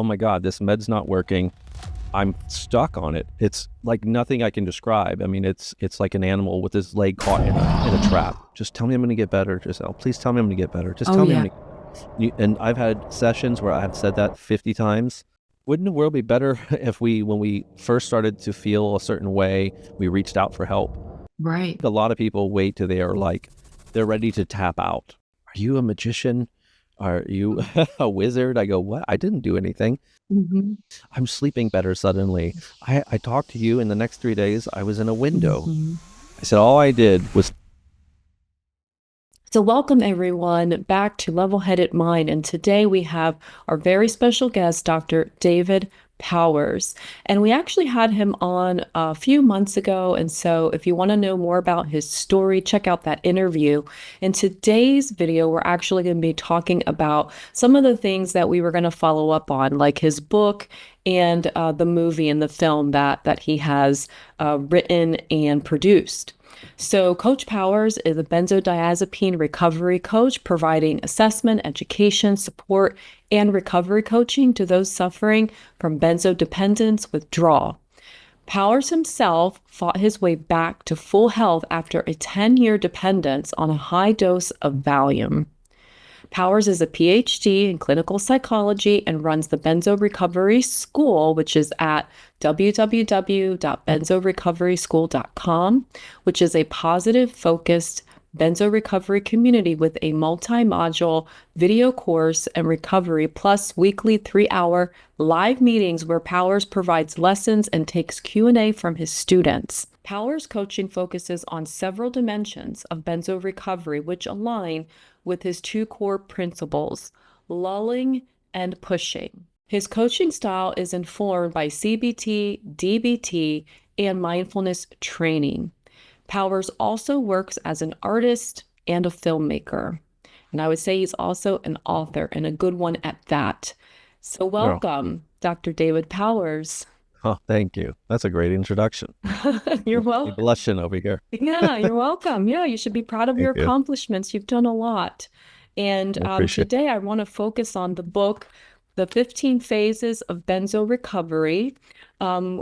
oh my God, this med's not working. I'm stuck on it. It's like nothing I can describe. I mean, it's like an animal with his leg caught in a trap. Just tell me I'm going to get better, Giselle. Please tell me I'm going to get better. Just tell me I'm going to... And I've had sessions where I've said that 50 times. Wouldn't the world be better if when we first started to feel a certain way, we reached out for help? Right. A lot of people wait till they're ready to tap out. Are you a magician? Are you a wizard? I go, what? I didn't do anything. Mm-hmm. I'm sleeping better suddenly. I talked to you, in the next 3 days, I was in a window. Mm-hmm. I said, all I did was... So welcome everyone back to Levelheaded Mind. And today we have our very special guest, Dr. David Powers. And we actually had him on a few months ago. And so if you want to know more about his story, check out that interview. In today's video, we're actually going to be talking about some of the things that we were going to follow up on, like his book and the movie and the film that he has written and produced. So Coach Powers is a benzodiazepine recovery coach, providing assessment, education, support, and recovery coaching to those suffering from benzodependence withdrawal. Powers himself fought his way back to full health after a 10-year dependence on a high dose of Valium. Powers is a PhD in clinical psychology and runs the Benzo Recovery School, which is at www.benzorecoveryschool.com, which is a positive, focused benzo recovery community with a multi-module video course and recovery, plus weekly 3-hour live meetings where Powers provides lessons and takes Q&A from his students. Powers coaching focuses on several dimensions of benzo recovery, which align with his 2 core principles, lulling and pushing. His coaching style is informed by CBT, DBT, and mindfulness training. Powers also works as an artist and a filmmaker. And I would say he's also an author, and a good one at that. So welcome, Dr. David Powers. Oh, thank you. That's a great introduction. You're welcome. Blushing over here. Yeah, you're welcome. Yeah, you should be proud of your accomplishments. You've done a lot. And today I want to focus on the book, The 15 Phases of Benzo Recovery,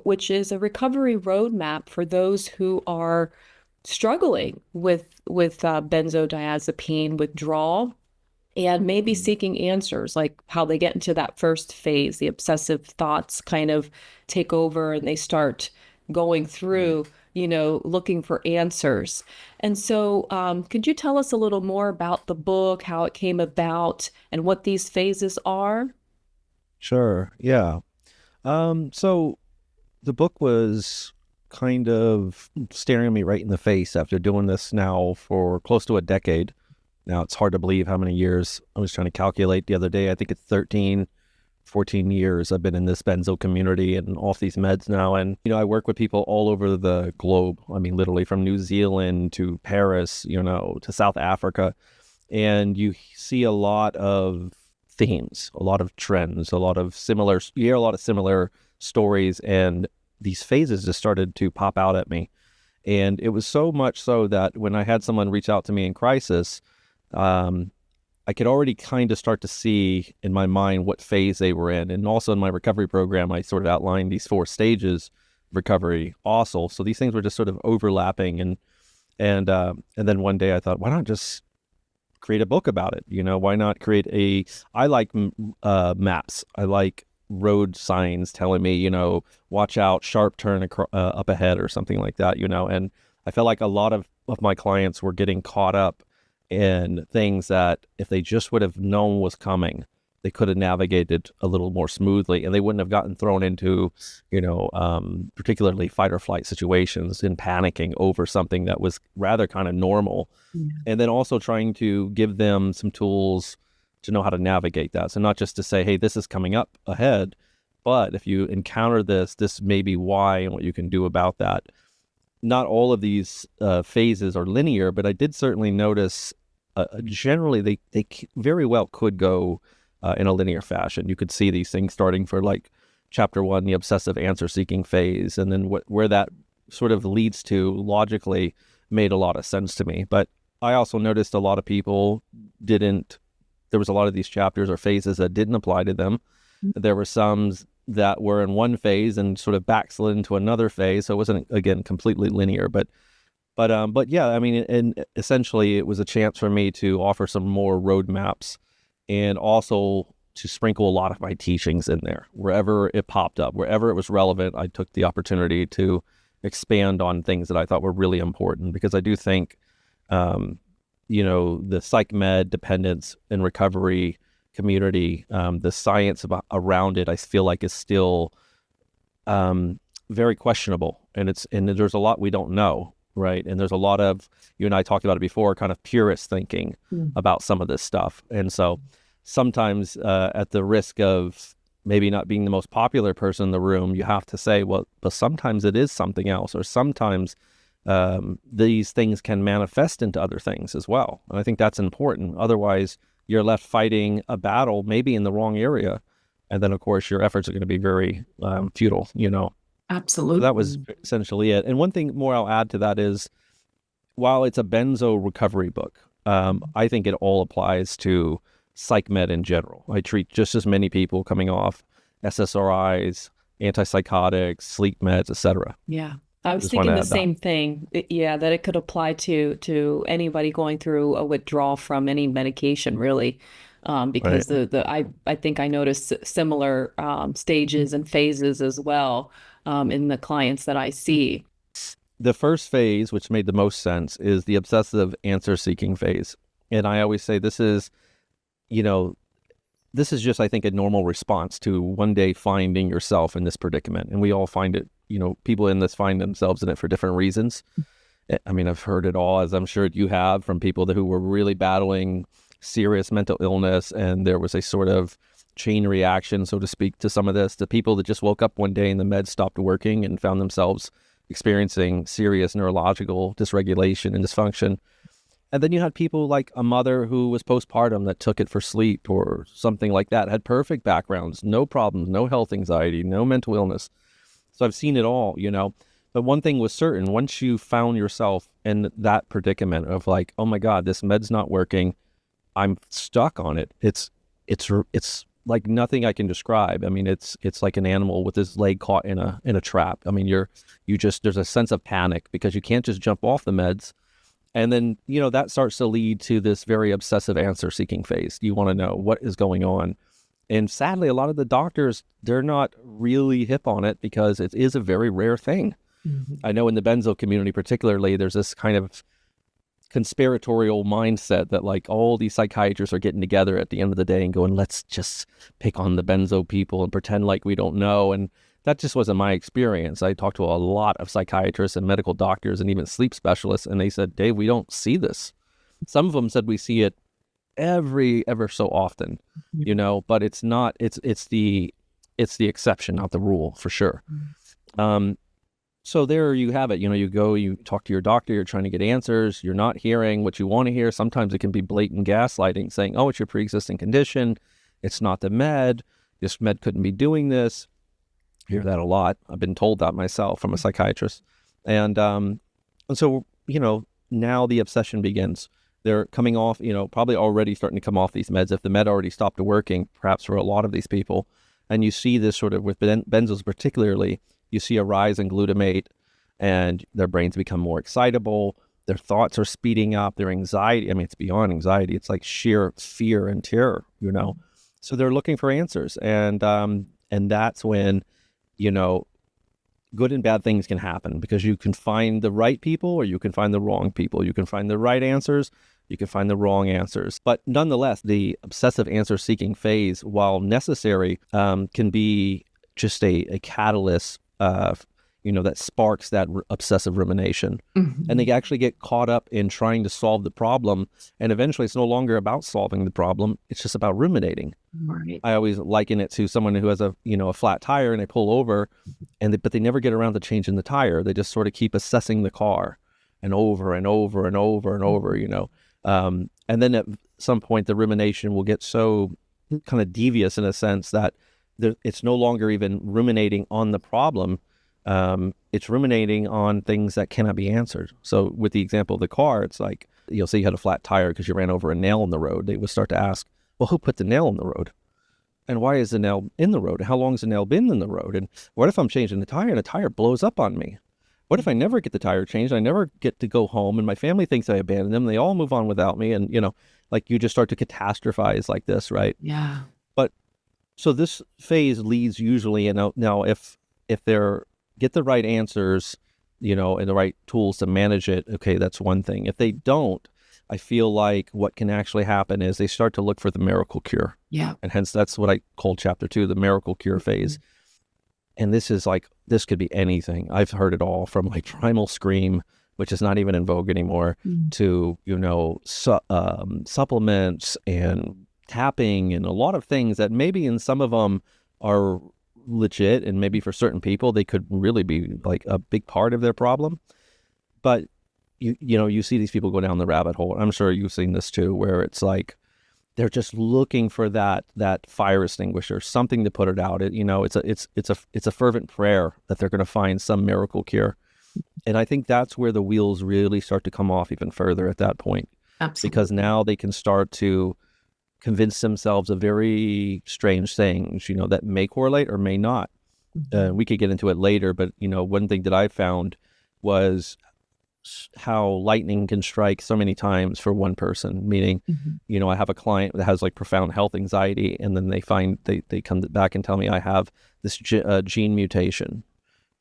which is a recovery roadmap for those who are struggling with benzodiazepine withdrawal and maybe seeking answers, like how they get into that first phase. The obsessive thoughts kind of take over and they start going through, looking for answers. And so could you tell us a little more about the book, how it came about, and what these phases are? Sure. Yeah. So the book was kind of staring me right in the face after doing this now for close to a decade. Now, it's hard to believe how many years. I was trying to calculate the other day. I think it's 13, 14 years I've been in this benzo community and off these meds now. And, I work with people all over the globe. I mean, literally from New Zealand to Paris, to South Africa. And you see a lot of themes, a lot of trends, you hear a lot of similar stories, and these phases just started to pop out at me. And it was so much so that when I had someone reach out to me in crisis, I could already kind of start to see in my mind what phase they were in. And also in my recovery program, I sort of outlined these 4 stages of recovery also. So these things were just sort of overlapping. And then one day I thought, why not just create a book about it? Why not I like maps. I like road signs telling me, watch out, sharp turn up ahead or something like that, and I felt like a lot of my clients were getting caught up in things that if they just would have known was coming, they could have navigated a little more smoothly, and they wouldn't have gotten thrown into, particularly fight or flight situations and panicking over something that was rather kind of normal. Yeah. And then also trying to give them some tools to know how to navigate that. So not just to say, hey, this is coming up ahead, but if you encounter this may be why and what you can do about that. Not all of these phases are linear, but I did certainly notice generally they very well could go in a linear fashion. You could see these things starting for like chapter 1, the obsessive answer-seeking phase, and then where that sort of leads to logically made a lot of sense to me. But I also noticed a lot of people there was a lot of these chapters or phases that didn't apply to them. There were some that were in one phase and sort of backslid into another phase. So it wasn't, again, completely linear, but yeah, I mean, and essentially it was a chance for me to offer some more roadmaps and also to sprinkle a lot of my teachings in there. Wherever it popped up, wherever it was relevant, I took the opportunity to expand on things that I thought were really important, because I do think, the psych med dependence and recovery community, the science around it, I feel like is still very questionable, and there's a lot we don't know, right? And there's a lot of, you and I talked about it before, kind of purist thinking about some of this stuff, and so sometimes at the risk of maybe not being the most popular person in the room, you have to say, well, but sometimes it is something else, or sometimes these things can manifest into other things as well. And I think that's important. Otherwise, you're left fighting a battle maybe in the wrong area. And then, of course, your efforts are going to be very futile, Absolutely. So that was essentially it. And one thing more I'll add to that is, while it's a benzo recovery book, I think it all applies to psych med in general. I treat just as many people coming off SSRIs, antipsychotics, sleep meds, etc. Yeah. I was thinking the same thing. Yeah, that it could apply to anybody going through a withdrawal from any medication, really, because I think I noticed similar stages and phases as well in the clients that I see. The first phase, which made the most sense, is the obsessive answer-seeking phase, and I always say this is just, I think, a normal response to one day finding yourself in this predicament, and we all find it. People in this find themselves in it for different reasons. I mean, I've heard it all, as I'm sure you have, from people who were really battling serious mental illness, and there was a sort of chain reaction, so to speak, to some of this, to people that just woke up one day and the meds stopped working and found themselves experiencing serious neurological dysregulation and dysfunction. And then you had people like a mother who was postpartum that took it for sleep or something like that, had perfect backgrounds, no problems, no health anxiety, no mental illness. So I've seen it all, But one thing was certain: once you found yourself in that predicament of like, oh my God, this med's not working, I'm stuck on it. It's like nothing I can describe. I mean, it's like an animal with his leg caught in a trap. I mean, there's a sense of panic because you can't just jump off the meds. And then, that starts to lead to this very obsessive answer-seeking phase. You want to know what is going on. And sadly, a lot of the doctors, they're not really hip on it because it is a very rare thing. Mm-hmm. I know in the benzo community particularly, there's this kind of conspiratorial mindset that like all these psychiatrists are getting together at the end of the day and going, let's just pick on the benzo people and pretend like we don't know. And that just wasn't my experience. I talked to a lot of psychiatrists and medical doctors and even sleep specialists, and they said, Dave, we don't see this. Some of them said we see it ever so often, but it's not, it's the exception, not the rule, for sure. So there you have it. You go, you talk to your doctor, you're trying to get answers, you're not hearing what you want to hear. Sometimes it can be blatant gaslighting, saying, oh, it's your pre-existing condition, it's not the med, this med couldn't be doing this. I hear that a lot. I've been told that myself from a psychiatrist. And so, now the obsession begins. They're coming off, probably already starting to come off these meds. If the med already stopped working, perhaps for a lot of these people. And you see this sort of with benzos particularly, you see a rise in glutamate and their brains become more excitable. Their thoughts are speeding up. Their anxiety, I mean, it's beyond anxiety. It's like sheer fear and terror, So they're looking for answers. And that's when, good and bad things can happen, because you can find the right people or you can find the wrong people. You can find the right answers, you can find the wrong answers. But nonetheless, the obsessive answer-seeking phase, while necessary, can be just a catalyst, that sparks that obsessive rumination. Mm-hmm. And they actually get caught up in trying to solve the problem. And eventually it's no longer about solving the problem. It's just about ruminating. Right. I always liken it to someone who has a flat tire and they pull over, but they never get around to changing the tire. They just sort of keep assessing the car and over and over and over and over, and then at some point the rumination will get so kind of devious in a sense that it's no longer even ruminating on the problem. It's ruminating on things that cannot be answered. So with the example of the car, it's like, you'll say you had a flat tire because you ran over a nail in the road. They would start to ask, well, who put the nail in the road? And why is the nail in the road? How long has the nail been in the road? And what if I'm changing the tire and the tire blows up on me? What if I never get the tire changed? I never get to go home and my family thinks I abandoned them. They all move on without me. And, like you just start to catastrophize like this, right? Yeah. But so this phase leads usually, now if they're get the right answers, and the right tools to manage it, okay, that's one thing. If they don't, I feel like what can actually happen is they start to look for the miracle cure. Yeah. And hence that's what I call chapter 2, the miracle cure phase. And this could be anything. I've heard it all from like primal scream, which is not even in vogue anymore, to, supplements and tapping and a lot of things that maybe in some of them are legit, and maybe for certain people they could really be like a big part of their problem. But you see these people go down the rabbit hole. I'm sure you've seen this too, where it's like they're just looking for that fire extinguisher, something to put it out. It's a fervent prayer that they're going to find some miracle cure. And I think that's where the wheels really start to come off even further at that point. Absolutely. Because now they can start to convince themselves of very strange things, that may correlate or may not. We could get into it later, but, one thing that I found was how lightning can strike so many times for one person, meaning, I have a client that has like profound health anxiety, and then they come back and tell me I have this gene mutation,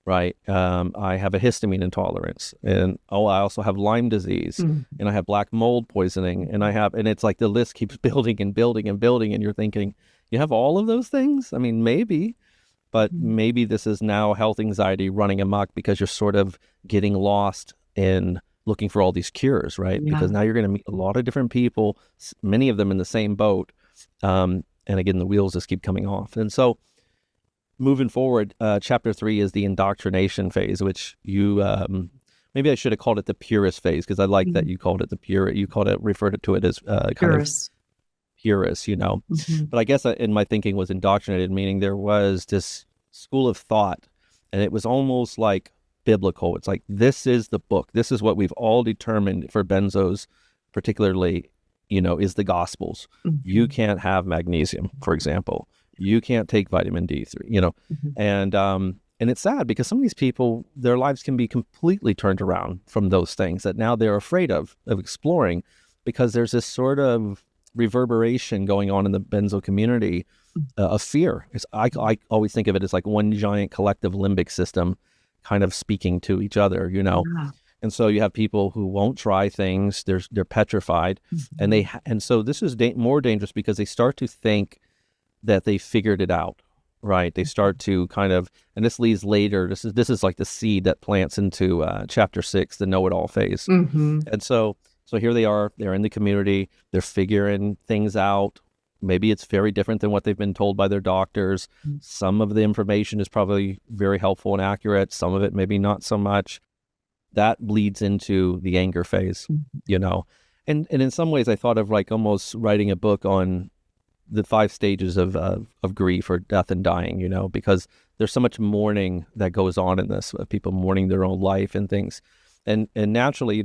right? I have a histamine intolerance, and I also have Lyme disease, and I have black mold poisoning, and it's like the list keeps building and building and building, and you're thinking, you have all of those things? I mean, maybe, but maybe this is now health anxiety running amok because you're sort of getting lost in looking for all these cures, right? Yeah. Because now you're going to meet a lot of different people, many of them in the same boat. And again, the wheels just keep coming off. And so moving forward, chapter 3 is the indoctrination phase, which you, maybe I should have called it the purist phase, because I like that you called it the pure, referred to it as kind of purist, But I guess in my thinking was indoctrinated, meaning there was this school of thought, and it was almost like biblical. It's like, this is the book. This is what we've all determined for benzos, particularly, is the Gospels. You can't have magnesium, for example. You can't take vitamin D3, and it's sad because some of these people, their lives can be completely turned around from those things that now they're afraid of exploring, because there's this sort of reverberation going on in the benzo community of fear. I always think of it as like one giant collective limbic system kind of speaking to each other, Yeah. And so you have people who won't try things. They're petrified, and so this is more dangerous because they start to think that they figured it out, right? They start to kind of, and this leads later. This is like the seed that plants into chapter 6, the know-it-all phase. And so here they are. They're in the community. They're figuring things out. Maybe it's very different than what they've been told by their doctors. Some of the information is probably very helpful and accurate. Some of it maybe not so much. That bleeds into the anger phase, And in some ways I thought of like almost writing a book on the 5 stages of grief or death and dying, because there's so much mourning that goes on in this, people mourning their own life and things. And naturally,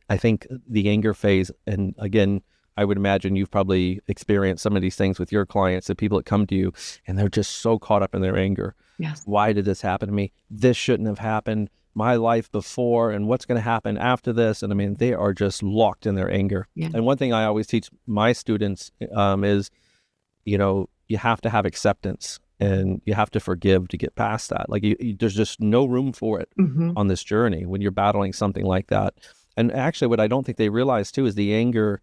I think the anger phase, and again, I would imagine you've probably experienced some of these things with your clients, the people that come to you and they're just so caught up in their anger. Yes. Why did this happen to me? This shouldn't have happened. My life before, and what's going to happen after this? And I mean, they are just locked in their anger. Yeah. And one thing I always teach my students is, you have to have acceptance and you have to forgive to get past that. Like there's just no room for it on this journey when you're battling something like that. And actually what I don't think they realize too is the anger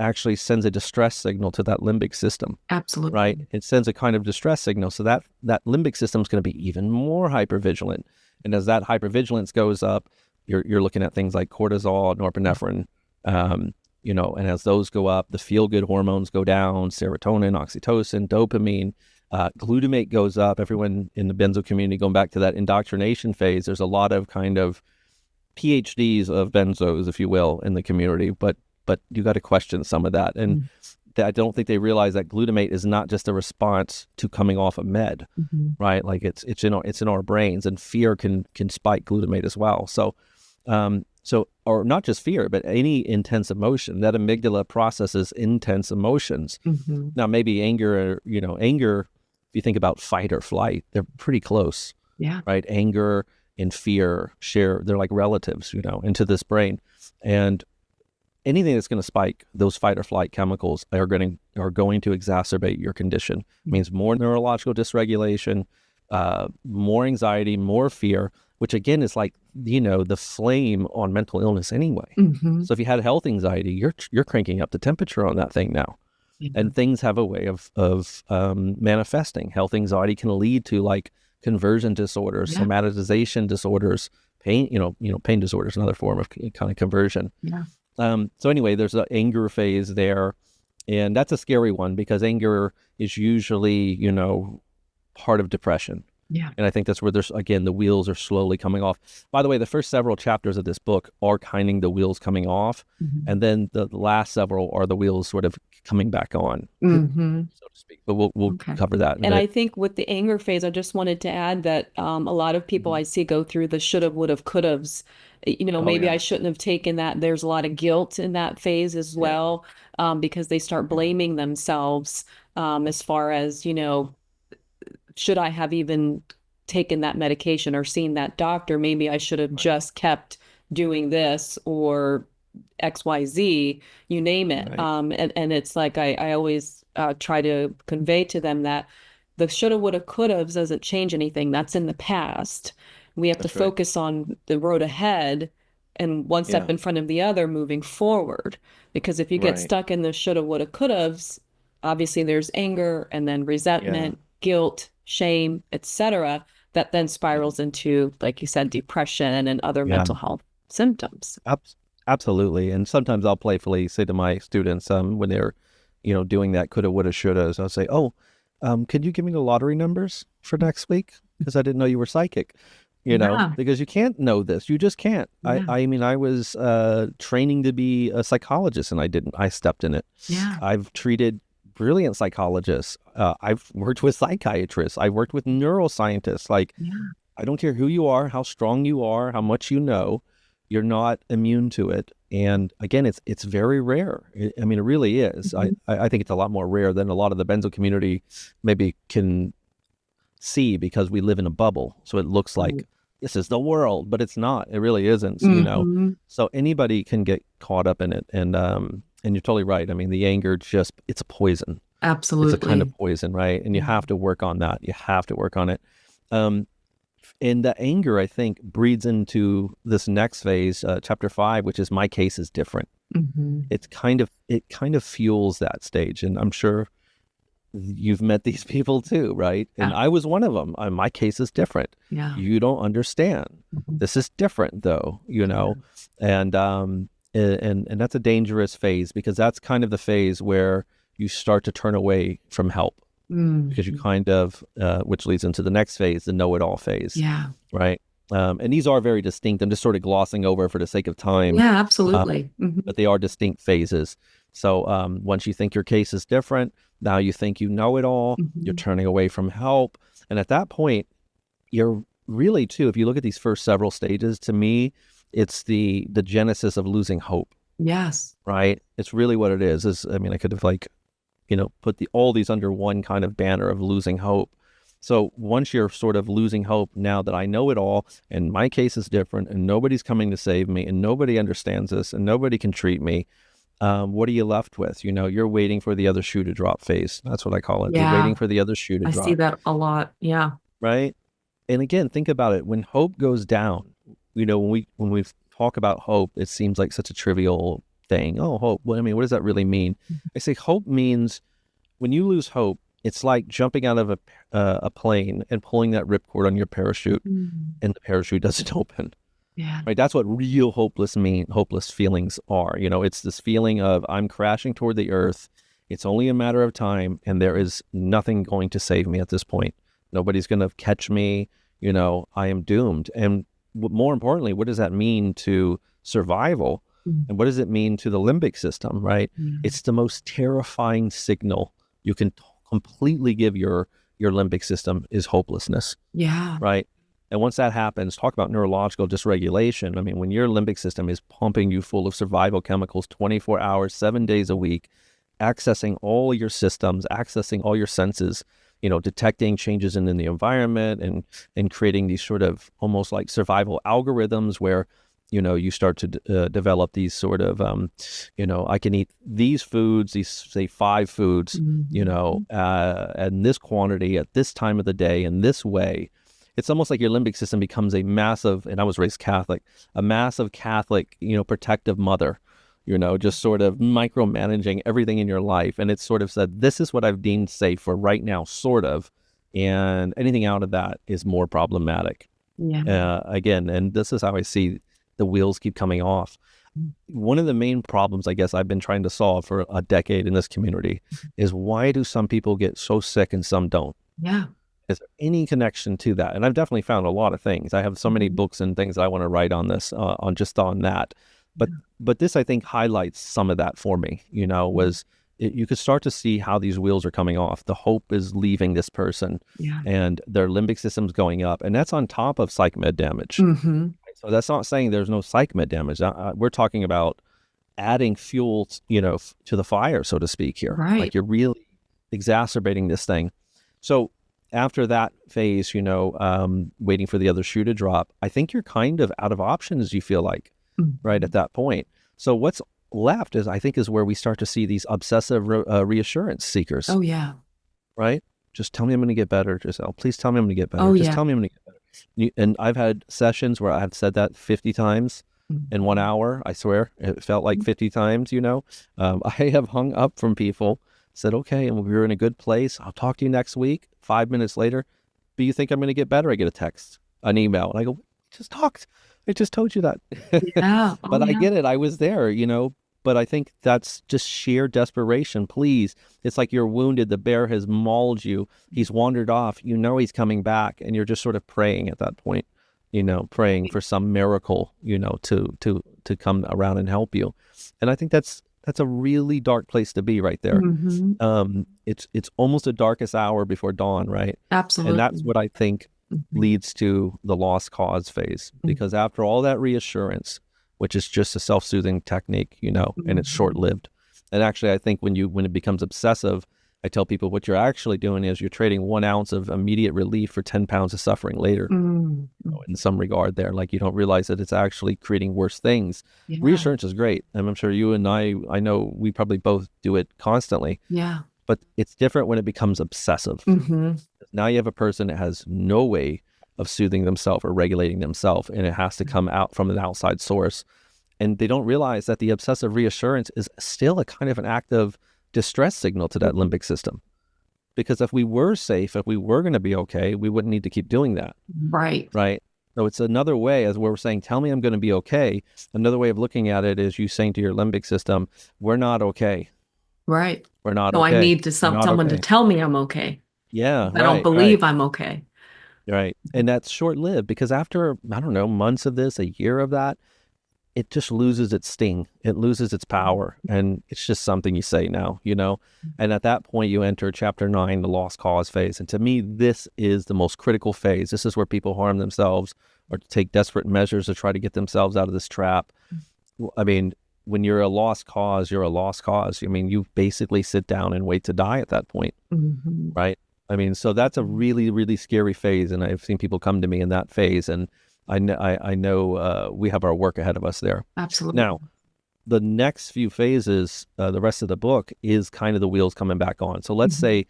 actually sends a distress signal to that limbic system. Absolutely. Right? It sends a kind of distress signal. So that limbic system is going to be even more hypervigilant. And as that hypervigilance goes up, you're looking at things like cortisol, norepinephrine, and as those go up, the feel-good hormones go down, serotonin, oxytocin, dopamine, glutamate goes up. Everyone in the benzo community, going back to that indoctrination phase, there's a lot of kind of PhDs of benzos, if you will, in the community, but you got to question some of that. And I don't think they realize that glutamate is not just a response to coming off a med, right? Like it's in our brains, and fear can spike glutamate as well. So or not just fear, but any intense emotion. That amygdala processes intense emotions. Now maybe anger if you think about fight or flight, they're pretty close, Yeah. right? Anger and fear they're like relatives, into this brain. And anything that's going to spike those fight or flight chemicals are going to exacerbate your condition. It means more neurological dysregulation, more anxiety, more fear, which again is like, the flame on mental illness anyway. Mm-hmm. So if you had health anxiety, you're cranking up the temperature on that thing now. And things have a way of manifesting. Health anxiety can lead to like conversion disorders, somatization disorders, pain, pain disorders, another form of kind of conversion. Yeah. So anyway, there's the anger phase there, and that's a scary one because anger is usually, part of depression. Yeah. And I think that's where the wheels are slowly coming off. By the way, the first several chapters of this book are kind of the wheels coming off. Mm-hmm. And then the last several are the wheels sort of coming back on, mm-hmm. so to speak. But we'll cover that. And I think with the anger phase, I just wanted to add that a lot of people I see go through the shoulda, woulda, coulda's. Maybe I shouldn't have taken that. There's a lot of guilt in that phase as well, because they start blaming themselves as far as, should I have even taken that medication or seen that doctor? Maybe I should have just kept doing this or XYZ, you name it. Right. And it's like I always try to convey to them that the shoulda, woulda, coulda's doesn't change anything. That's in the past. We have to focus on the road ahead and one step in front of the other moving forward. Because if you get stuck in the shoulda, woulda, coulda's, obviously there's anger and then resentment, guilt, shame, etc., that then spirals into, like you said, depression and other mental health symptoms. Absolutely. And sometimes I'll playfully say to my students when they're, doing that coulda, woulda, shouldas, I'll say, could you give me the lottery numbers for next week? Because I didn't know you were psychic, because you can't know this. You just can't. Yeah. I mean, I was training to be a psychologist and I stepped in it. Yeah. I've treated brilliant psychologists. I've worked with psychiatrists. I've worked with neuroscientists. Like, I don't care who you are, how strong you are, how much you know, you're not immune to it. And again, it's very rare. It really is. Mm-hmm. I think it's a lot more rare than a lot of the benzo community maybe can see because we live in a bubble. So it looks like this is the world, but it's not. It really isn't. Mm-hmm. So anybody can get caught up in it. And you're totally right. I mean, the anger it's a poison. Absolutely. It's a kind of poison, right? And you have to work on that. You have to work on it. And the anger, I think, breeds into this next phase, chapter 5, which is my case is different. Mm-hmm. It kind of fuels that stage. And I'm sure you've met these people too, right? And I was one of them. My case is different. Yeah. You don't understand. Mm-hmm. This is different though, and that's a dangerous phase because that's kind of the phase where you start to turn away from help because you kind of, which leads into the next phase, the know-it-all phase. Yeah. Right. And these are very distinct. I'm just sort of glossing over for the sake of time. Yeah, absolutely. But they are distinct phases. So once you think your case is different, now you think you know it all, you're turning away from help. And at that point, you're really too, if you look at these first several stages, to me, it's the genesis of losing hope. Yes. Right? It's really what it is. I could have put all these under one kind of banner of losing hope. So once you're sort of losing hope, now that I know it all and my case is different and nobody's coming to save me and nobody understands this and nobody can treat me, what are you left with? You're waiting for the other shoe to drop phase. That's what I call it. Yeah. You're waiting for the other shoe to drop. I see that a lot. Yeah. Right. And again, think about it. When hope goes down, when we talk about hope, it seems like such a trivial thing. Oh, hope. What does that really mean? I say hope means when you lose hope, it's like jumping out of a plane and pulling that ripcord on your parachute and the parachute doesn't open. Yeah. Right. That's what real hopeless feelings are. It's this feeling of I'm crashing toward the earth. It's only a matter of time and there is nothing going to save me at this point. Nobody's going to catch me. I am doomed. And more importantly, what does that mean to survival? And what does it mean to the limbic system, right? It's the most terrifying signal you can completely give your limbic system is hopelessness. Yeah. Right. And once that happens, talk about neurological dysregulation. When your limbic system is pumping you full of survival chemicals 24 hours, 7 days a week, accessing all your systems, accessing all your senses, detecting changes in the environment and creating these sort of almost like survival algorithms where, you start to develop these sort of, I can eat these foods, these say 5 foods, and this quantity at this time of the day in this way. It's almost like your limbic system becomes a massive, and I was raised Catholic, a massive Catholic, protective mother, just sort of micromanaging everything in your life. And it's sort of said, this is what I've deemed safe for right now, sort of. And anything out of that is more problematic. Yeah. Again, and this is how I see the wheels keep coming off. One of the main problems, I guess, I've been trying to solve for a decade in this community is why do some people get so sick and some don't? Yeah. Is there any connection to that? And I've definitely found a lot of things. I have so many books and things that I want to write on this, on that. But this, I think, highlights some of that for me, you could start to see how these wheels are coming off. The hope is leaving this person and their limbic system's going up. And that's on top of psych med damage. So that's not saying there's no psych med damage. We're talking about adding fuel, to the fire, so to speak here. Right. Like you're really exacerbating this thing. So after that phase, waiting for the other shoe to drop, I think you're kind of out of options, you feel like, right at that point. So what's left is where we start to see these obsessive reassurance seekers. Oh, yeah. Right? Just tell me I'm going to get better, Giselle. Please tell me I'm going to get better. Oh, Just yeah. tell me I'm going to get better. And I've had sessions where I've said that 50 times in 1 hour. I swear it felt like 50 times, I have hung up from people, said, okay, and we were in a good place. I'll talk to you next week. 5 minutes later, but you think I'm going to get better? I get a text, an email, and I go, just talked. I just told you that. Yeah. But I get it. I was there, but I think that's just sheer desperation. Please. It's like you're wounded. The bear has mauled you. He's wandered off. He's coming back, and you're just sort of praying at that point, praying for some miracle, to come around and help you. And I think that's a really dark place to be right there. It's almost the darkest hour before dawn, right? Absolutely. And that's what I think leads to the lost cause phase, because after all that reassurance, which is just a self-soothing technique, and it's short-lived. And actually, I think when it becomes obsessive, I tell people what you're actually doing is you're trading 1 ounce of immediate relief for 10 pounds of suffering later. In some regard there, like you don't realize that it's actually creating worse things. Yeah. Reassurance is great. And I'm sure you and I know we probably both do it constantly. Yeah. But it's different when it becomes obsessive. Now you have a person that has no way of soothing themselves or regulating themselves, and it has to come out from an outside source. And they don't realize that the obsessive reassurance is still a kind of an active distress signal to that limbic system. Because if we were safe, if we were going to be okay, we wouldn't need to keep doing that. Right. Right. So it's another way, as we're saying, tell me I'm going to be okay. Another way of looking at it is you saying to your limbic system, we're not okay. Right. We're not So okay. I need someone okay. to tell me I'm okay. Yeah. I don't believe I'm okay. Right. And that's short-lived, because after, I don't know, months of this, a year of that, it just loses its sting. It loses its power. And it's just something you say now, And at that point, you enter chapter 9, the lost cause phase. And to me, this is the most critical phase. This is where people harm themselves or take desperate measures to try to get themselves out of this trap. I mean, when you're a lost cause, you're a lost cause. I mean, you basically sit down and wait to die at that point, right? I mean, so that's a really, really scary phase. And I've seen people come to me in that phase. And I know we have our work ahead of us there. Absolutely. Now, the next few phases, the rest of the book is kind of the wheels coming back on. So let's say,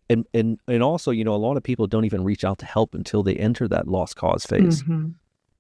and also, a lot of people don't even reach out to help until they enter that lost cause phase.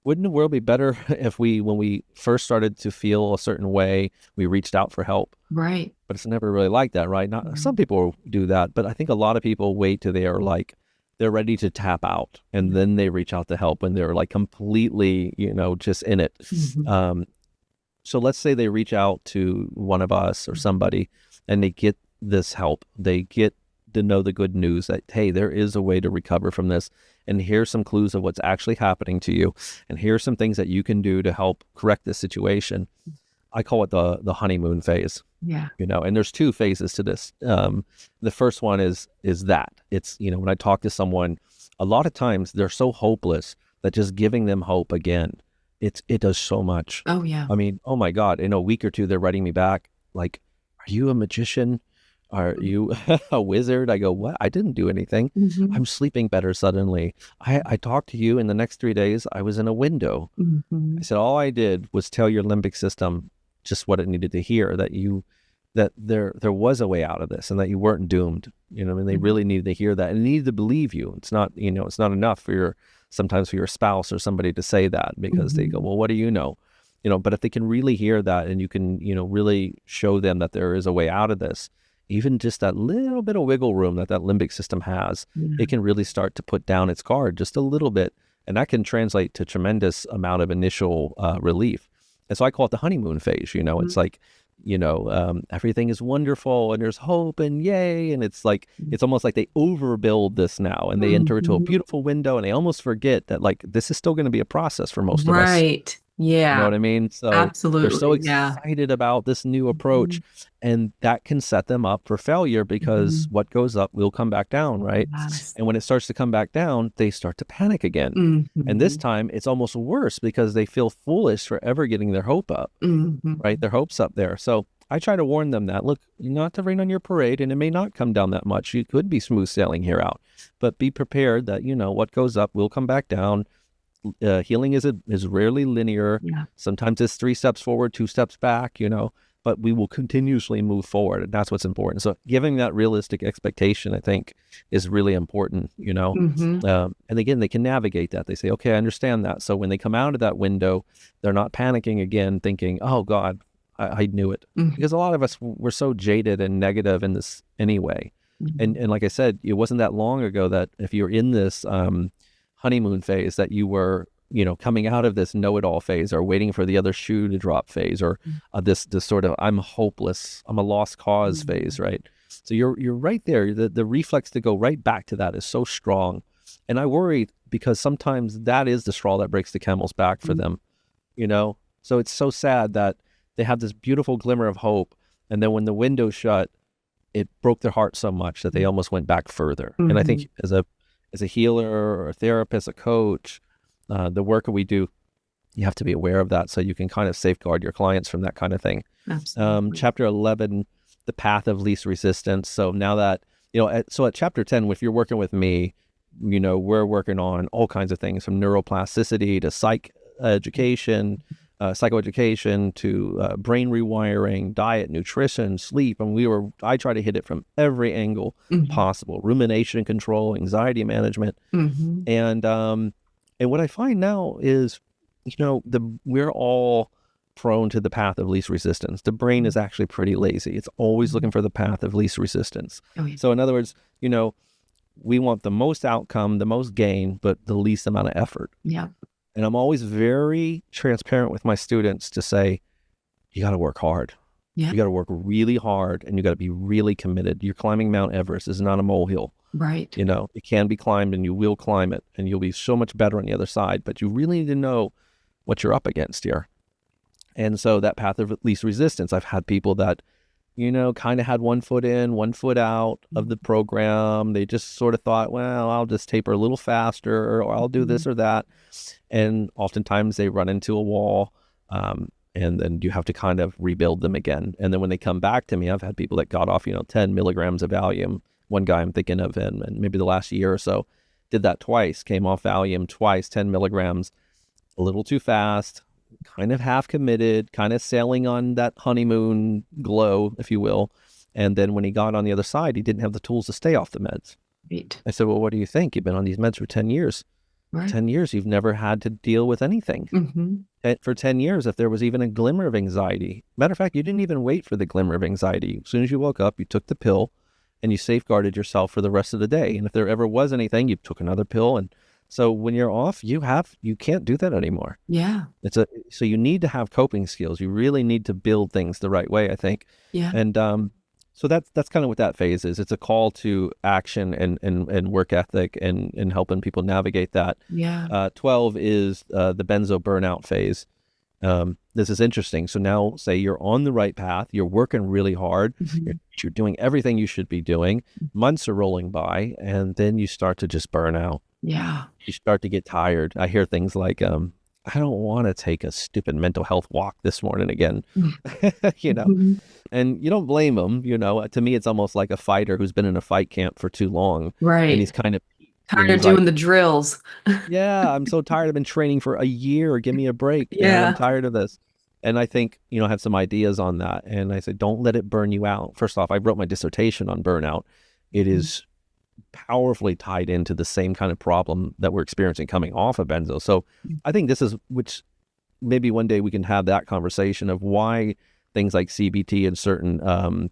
Wouldn't the world be better if when we first started to feel a certain way, we reached out for help? Right. But it's never really like that, right? Not some people do that, but I think a lot of people wait till they are like, they're ready to tap out, and then they reach out to help when they're like completely, just in it. So let's say they reach out to one of us or somebody, and they get this help. They get to know the good news that, hey, there is a way to recover from this. And here's some clues of what's actually happening to you. And here's some things that you can do to help correct this situation. I call it the honeymoon phase. Yeah. And there's 2 phases to this. The first one is that it's, when I talk to someone, a lot of times they're so hopeless that just giving them hope again, it does so much. Oh, yeah. I mean, oh my God, in a week or 2, they're writing me back like, are you a magician? Are you a wizard? I go, what? I didn't do anything. Mm-hmm. I'm sleeping better suddenly. I talked to you in the next 3 days. I was in a window. Mm-hmm. I said, all I did was tell your limbic system just what it needed to hear, that there was a way out of this and that you weren't doomed. You know, I mean, they really needed to hear that and they needed to believe you. It's not, it's not enough sometimes for your spouse or somebody to say that because they go, Mm-hmm. well, what do you know? But if they can really hear that and you can, really show them that there is a way out of this, even just that little bit of wiggle room that limbic system has, Yeah. it can really start to put down its guard just a little bit. And that can translate to tremendous amount of initial relief. And so I call it the honeymoon phase. It's like, everything is wonderful and there's hope and yay. And it's like, it's almost like they overbuild this now and they enter into a Mm-hmm. beautiful window and they almost forget that like, this is still going to be a process for most of us. Right. You know Yeah, what I mean? So they're so absolutely. Yeah. excited about this new Mhm. approach, and that can set them up for failure because Mhm. what goes up will come back down, right? Yes. And when it starts to come back down, they start to panic again. And this Mhm. time it's almost worse because they feel foolish for ever getting their hope up, Mhm. right? Their hope's up there. So I try to warn them that, look, not to rain on your parade, and it may not come down that much. You could be smooth sailing here out, but be prepared that, what goes up will come back down. Healing is rarely linear. Yeah. Sometimes it's 3 steps forward, 2 steps back, but we will continuously move forward. And that's what's important. So giving that realistic expectation, I think, is really important. Mhm. And again, they can navigate that. They say, okay, I understand that. So when they come out of that window, they're not panicking again, thinking, oh God, I knew it. Mhm. Because a lot of us, we're so jaded and negative in this anyway. Mhm. And like I said, it wasn't that long ago that if you're in this honeymoon phase, that you were, coming out of this know-it-all phase or waiting for the other shoe to drop phase, or this sort of I'm hopeless, I'm a lost cause phase, right? So you're right there. The reflex to go right back to that is so strong. And I worry because sometimes that is the straw that breaks the camel's back for them, So it's so sad that they have this beautiful glimmer of hope, and then when the window shut, it broke their heart so much that they almost went back further. And I think as a healer or a therapist, a coach, the work that we do, you have to be aware of that so you can kind of safeguard your clients from that kind of thing. Absolutely. Chapter 11, the path of least resistance. So now that, at chapter 10, if you're working with me, we're working on all kinds of things from neuroplasticity to psychoeducation to brain rewiring, diet, nutrition, sleep. And I try to hit it from every angle possible: rumination control, anxiety management. Mhm. And what I find now is, we're all prone to the path of least resistance. The brain is actually pretty lazy. It's always looking for the path of least resistance. Oh, yeah. So in other words, we want the most outcome, the most gain, but the least amount of effort. Yeah. And I'm always very transparent with my students to say, you got to work hard. Yeah. You got to work really hard, and you got to be really committed. You're climbing Mount Everest. It's not a molehill. Right. It can be climbed, and you will climb it, and you'll be so much better on the other side. But you really need to know what you're up against here. And so that path of least resistance, I've had people that, kind of had 1 foot in, 1 foot out of the program. They just sort of thought, well, I'll just taper a little faster, or I'll do this or that. And oftentimes they run into a wall, and then you have to kind of rebuild them again. And then when they come back to me, I've had people that got off, 10 milligrams of Valium. One guy I'm thinking of, and maybe the last year or so, did that twice, came off Valium twice, 10 milligrams, a little too fast, kind of half committed, kind of sailing on that honeymoon glow, if you will. And then when he got on the other side, he didn't have the tools to stay off the meds. Right. I said, well, what do you think? You've been on these meds for 10 years. Right. 10 years, you've never had to deal with anything. For 10 years, if there was even a glimmer of anxiety. Matter of fact, you didn't even wait for the glimmer of anxiety. As soon as you woke up, you took the pill and you safeguarded yourself for the rest of the day. And if there ever was anything, you took another pill. And so when you're off, you can't do that anymore. Yeah. So you need to have coping skills. You really need to build things the right way, I think. Yeah. And so that's kind of what that phase is. It's a call to action and work ethic and helping people navigate that. Yeah. 12 is the benzo burnout phase. This is interesting. So now say you're on the right path, you're working really hard, you're doing everything you should be doing, months are rolling by, and then you start to just burn out. Yeah. You start to get tired. I hear things like, I don't want to take a stupid mental health walk this morning again, you know, Mhm. and you don't blame them. To me, it's almost like a fighter who's been in a fight camp for too long, and Right. he's kind of, and Tired of he's doing like, the drills. yeah, I'm so tired. I've been training for a year. Give me a break, man. I'm Yeah. tired of this. And I think, I have some ideas on that. And I said, don't let it burn you out. First off, I wrote my dissertation on burnout. It Mhm. is powerfully tied into the same kind of problem that we're experiencing coming off of benzo. So I think this is, which maybe one day we can have that conversation of why things like CBT and certain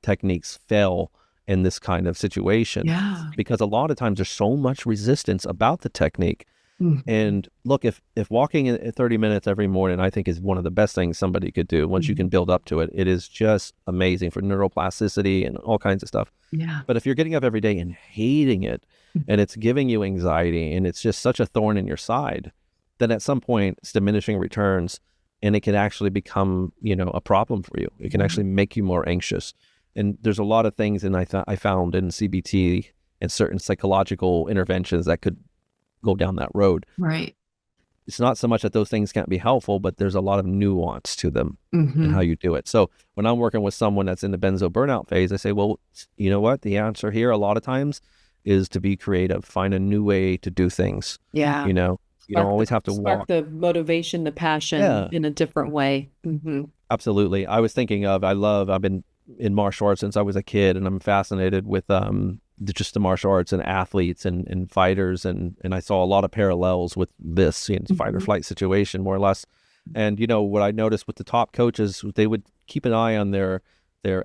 techniques fail in this kind of situation. Yeah. Because a lot of times there's so much resistance about the technique. Mhm. And look, if walking at 30 minutes every morning, I think is one of the best things somebody could do. Once you can Mhm. build up to it, it is just amazing for neuroplasticity and all kinds of stuff. Yeah. But if you're getting up every day and hating it, and it's giving you anxiety, and it's just such a thorn in your side, then at some point it's diminishing returns, and it can actually become, a problem for you. It can Mhm. actually make you more anxious. And there's a lot of things, and I found in CBT and certain psychological interventions that could go down that road. Right. It's not so much that those things can't be helpful, but there's a lot of nuance to them and how Mhm. you do it. So when I'm working with someone that's in the benzo burnout phase, I say, well, you know what? The answer here a lot of times is to be creative, find a new way to do things. Yeah. You know, you don't always have to Spark walk. the motivation, the passion Yeah, in a different way. absolutely. I was thinking of, I've been in martial arts since I was a kid, and I'm fascinated with just the martial arts and athletes and fighters, and I saw a lot of parallels with this, fight or Mhm. flight situation, more or less. And what I noticed with the top coaches, they would keep an eye on their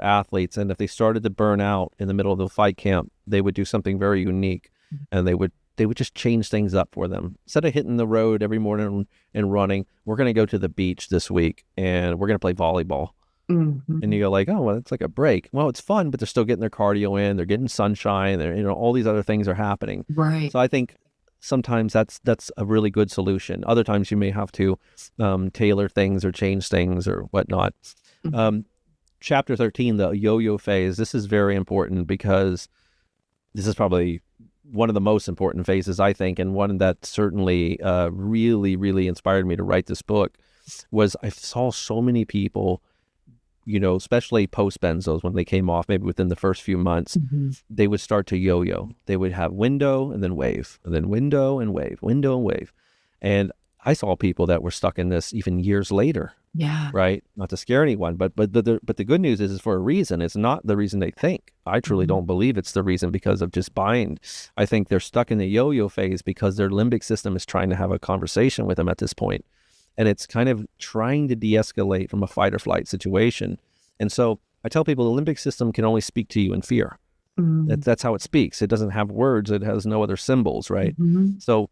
athletes, and if they started to burn out in the middle of the fight camp, they would do something very unique, and they would just change things up for them. Instead of hitting the road every morning and running, we're going to go to the beach this week and we're going to play volleyball. And you Mhm. go like, oh, well, it's like a break. Well, it's fun, but they're still getting their cardio in. They're getting sunshine. They're, all these other things are happening. Right. So I think sometimes that's a really good solution. Other times you may have to tailor things or change things or whatnot. Mhm. Um, Chapter 13, the yo-yo phase. This is very important because this is probably one of the most important phases, I think, and one that certainly really, really inspired me to write this book. Was I saw so many people, especially post benzos when they came off, maybe within the first few months, Mhm. they would start to yo-yo. They would have window and then wave, and then window and wave, window and wave. And I saw people that were stuck in this even years later, Yeah. right? Not to scare anyone, but the good news is for a reason. It's not the reason they think. I truly Mhm. don't believe it's the reason because of just bind. I think they're stuck in the yo-yo phase because their limbic system is trying to have a conversation with them at this point. And it's kind of trying to de-escalate from a fight or flight situation. And so I tell people the limbic system can only speak to you in fear. Mhm. That's how it speaks. It doesn't have words. It has no other symbols, right? Mhm. So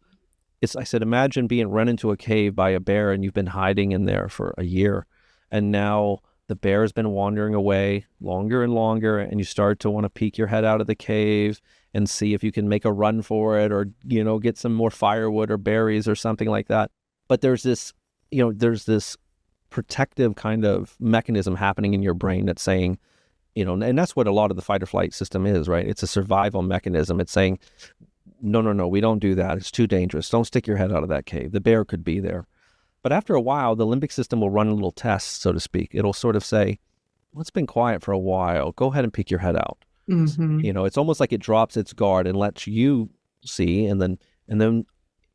I said, imagine being run into a cave by a bear and you've been hiding in there for a year. And now the bear has been wandering away longer and longer. And you start to want to peek your head out of the cave and see if you can make a run for it or, get some more firewood or berries or something like that. But there's this protective kind of mechanism happening in your brain that's saying, and that's what a lot of the fight or flight system is, right? It's a survival mechanism. It's saying, no, no, no, we don't do that. It's too dangerous. Don't stick your head out of that cave. The bear could be there. But after a while, the limbic system will run a little test, so to speak. It'll sort of say, well, it's been quiet for a while. Go ahead and peek your head out. Mhm. It's almost like it drops its guard and lets you see. And then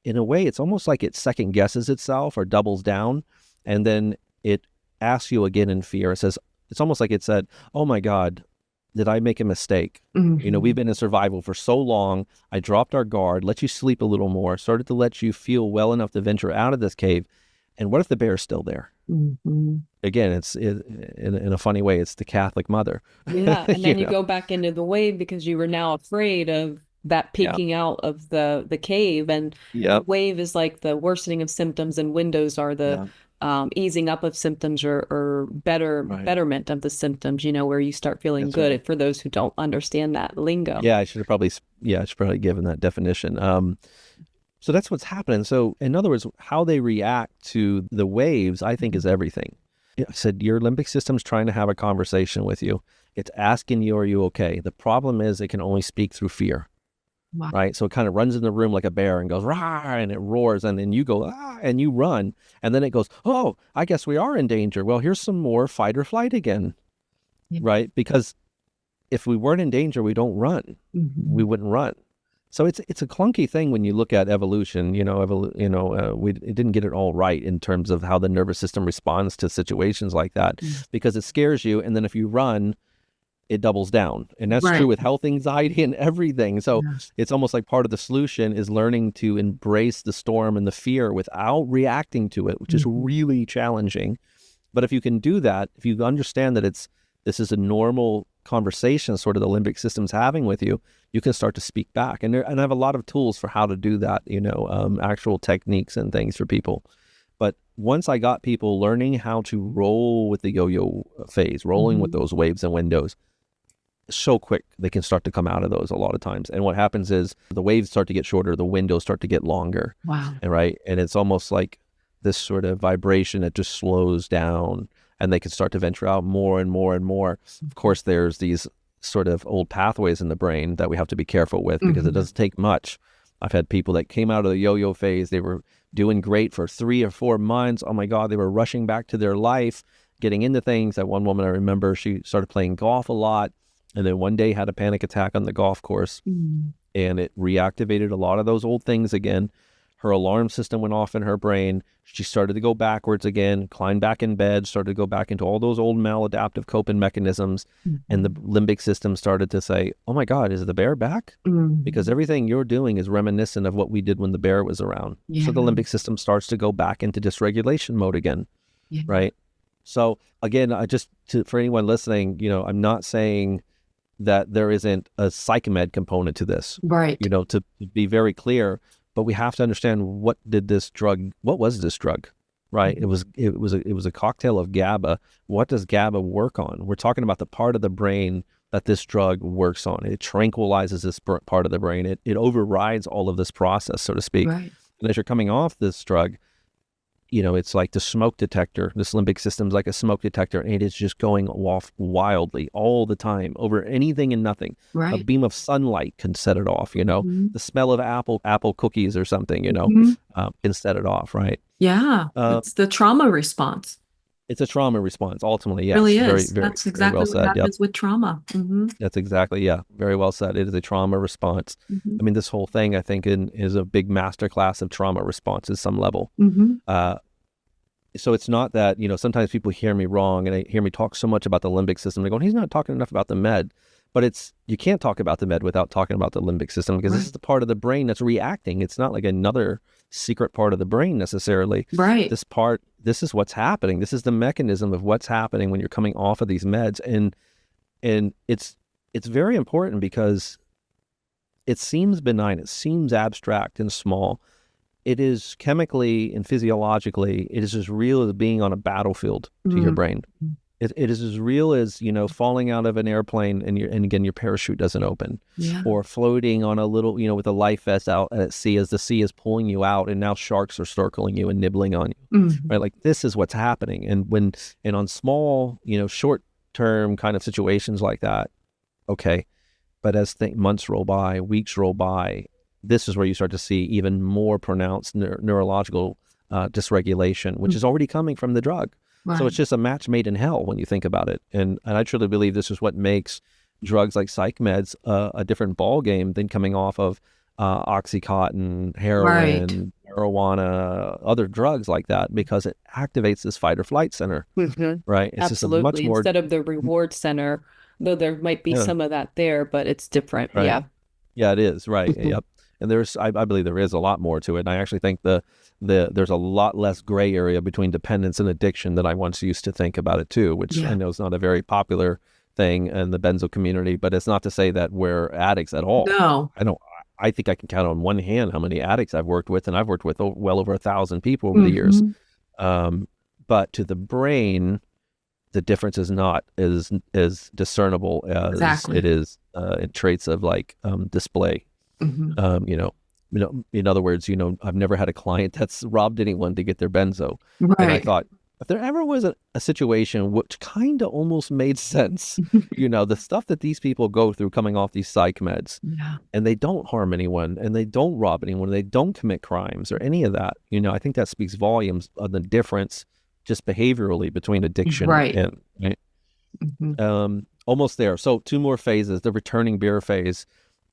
in a way, it's almost like it second guesses itself or doubles down. And then it asks you again in fear. It says, it's almost like it said, oh my God, did I make a mistake? We've Mhm. been in survival for so long. I dropped our guard, let you sleep a little more, started to let you feel well enough to venture out of this cave. And what if the bear's still there? Mhm. Again, in a funny way, it's the Catholic mother. Yeah, and you then you know? go back into the wave because you were now afraid of that Yeah. peeking out of the cave, and the Yep. wave is like the worsening of symptoms, and windows are the Yeah. easing up of symptoms or Right. betterment of the symptoms. Where you start feeling That's right. good. For those who don't understand that lingo. I should have probably given that definition. So that's what's happening. So in other words, how they react to the waves, I think, is everything. Yeah, I said, your limbic system's trying to have a conversation with you. It's asking you, are you okay? The problem is it can only speak through fear. Wow. right? So it kind of runs in the room like a bear and goes, rah, and it roars. And then you go, ah, and you run. And then it goes, oh, I guess we are in danger. Well, here's some more fight or flight again, Yeah. right? Because if we weren't in danger, we don't run. We wouldn't run. So it's a clunky thing when you look at evolution. It didn't get it all right in terms of how the nervous system responds to situations like that, because it scares you, and then if you run, it doubles down, and that's true with health anxiety and everything. So it's almost like part of the solution is learning to embrace the storm and the fear without reacting to it, which is really challenging. But if you can do that, if you understand that this is a normal conversation sort of the limbic system's having with you, you can start to speak back. And I have a lot of tools for how to do that, actual techniques and things for people. But once I got people learning how to roll with the yo-yo phase, rolling with those waves and windows, so quick they can start to come out of those a lot of times. And what happens is the waves start to get shorter, the windows start to get longer. Wow. And it's almost like this sort of vibration that just slows down, and they can start to venture out more and more and more. Of course, there's these sort of old pathways in the brain that we have to be careful with, because it doesn't take much. I've had people that came out of the yo-yo phase, they were doing great for 3 or 4 months. Oh my God, they were rushing back to their life, getting into things. That one woman, I remember, she started playing golf a lot, and then one day had a panic attack on the golf course, and it reactivated a lot of those old things again. Her alarm system went off in her brain. She started to go backwards again, climbed back in bed, started to go back into all those old maladaptive coping mechanisms. And the limbic system started to say, oh my God, is the bear back? Because everything you're doing is reminiscent of what we did when the bear was around. So the limbic system starts to go back into dysregulation mode again, right? So again, for anyone listening, I'm not saying that there isn't a psychomed component to this, Right. To be very clear. But we have to understand, what was this drug, right? It was a cocktail of GABA. What does GABA work on? We're talking about the part of the brain that this drug works on. It tranquilizes this part of the brain. It overrides all of this process, so to speak. Right. And as you're coming off this drug, it's like the smoke detector. This limbic system's like a smoke detector, and it is just going off wildly all the time over anything and nothing. Right. A beam of sunlight can set it off, the smell of apple cookies or something, can set it off, right? Yeah. It's the trauma response. It's a trauma response, ultimately, yes. It really is. Very, very, That's exactly very well what said. happens with trauma. That's exactly, very well said. It is a trauma response. I mean, this whole thing, I think, is a big masterclass of trauma response at some level. So it's not that, sometimes people hear me wrong, and they hear me talk so much about the limbic system. They're going, he's not talking enough about the med. But you can't talk about the med without talking about the limbic system, because this is the part of the brain that's reacting. It's not like another secret part of the brain necessarily. Right. This is what's happening. This is the mechanism of what's happening when you're coming off of these meds. And it's very important, because it seems benign. It seems abstract and small. It is chemically and physiologically, it is as real as being on a battlefield to your brain. It is as real as, falling out of an airplane and again, your parachute doesn't open, or floating on a little, with a life vest out at sea as the sea is pulling you out, and now sharks are circling you and nibbling on you, right? Like, this is what's happening. And on small, short term kind of situations like that, okay. But as months roll by, weeks roll by, this is where you start to see even more pronounced neurological dysregulation, which is already coming from the drug. Right. So it's just a match made in hell when you think about it. And I truly believe this is what makes drugs like psych meds a different ball game than coming off of Oxycontin, heroin, marijuana, other drugs like that, because it activates this fight or flight center, right? It's Absolutely. just a much more... Instead of the reward center, though there might be some of that there, but it's different. Right. Yeah, it is. Right. Yep. And I believe there is a lot more to it. And I actually think there's a lot less gray area between dependence and addiction than I once used to think about it too, which I know is not a very popular thing in the benzo community, but it's not to say that we're addicts at all. No. I think I can count on one hand how many addicts I've worked with, and I've worked with well over 1,000 people over the years. But to the brain, the difference is not as discernible as it is in traits of like display. In other words, I've never had a client that's robbed anyone to get their benzo. Right. And I thought, if there ever was a situation which kind of almost made sense, the stuff that these people go through coming off these psych meds, Yeah. and they don't harm anyone, and they don't rob anyone, they don't commit crimes or any of that, I think that speaks volumes of the difference just behaviorally between addiction Right. and, right? Hmm. Almost there. So 2 more phases, the returning beer phase.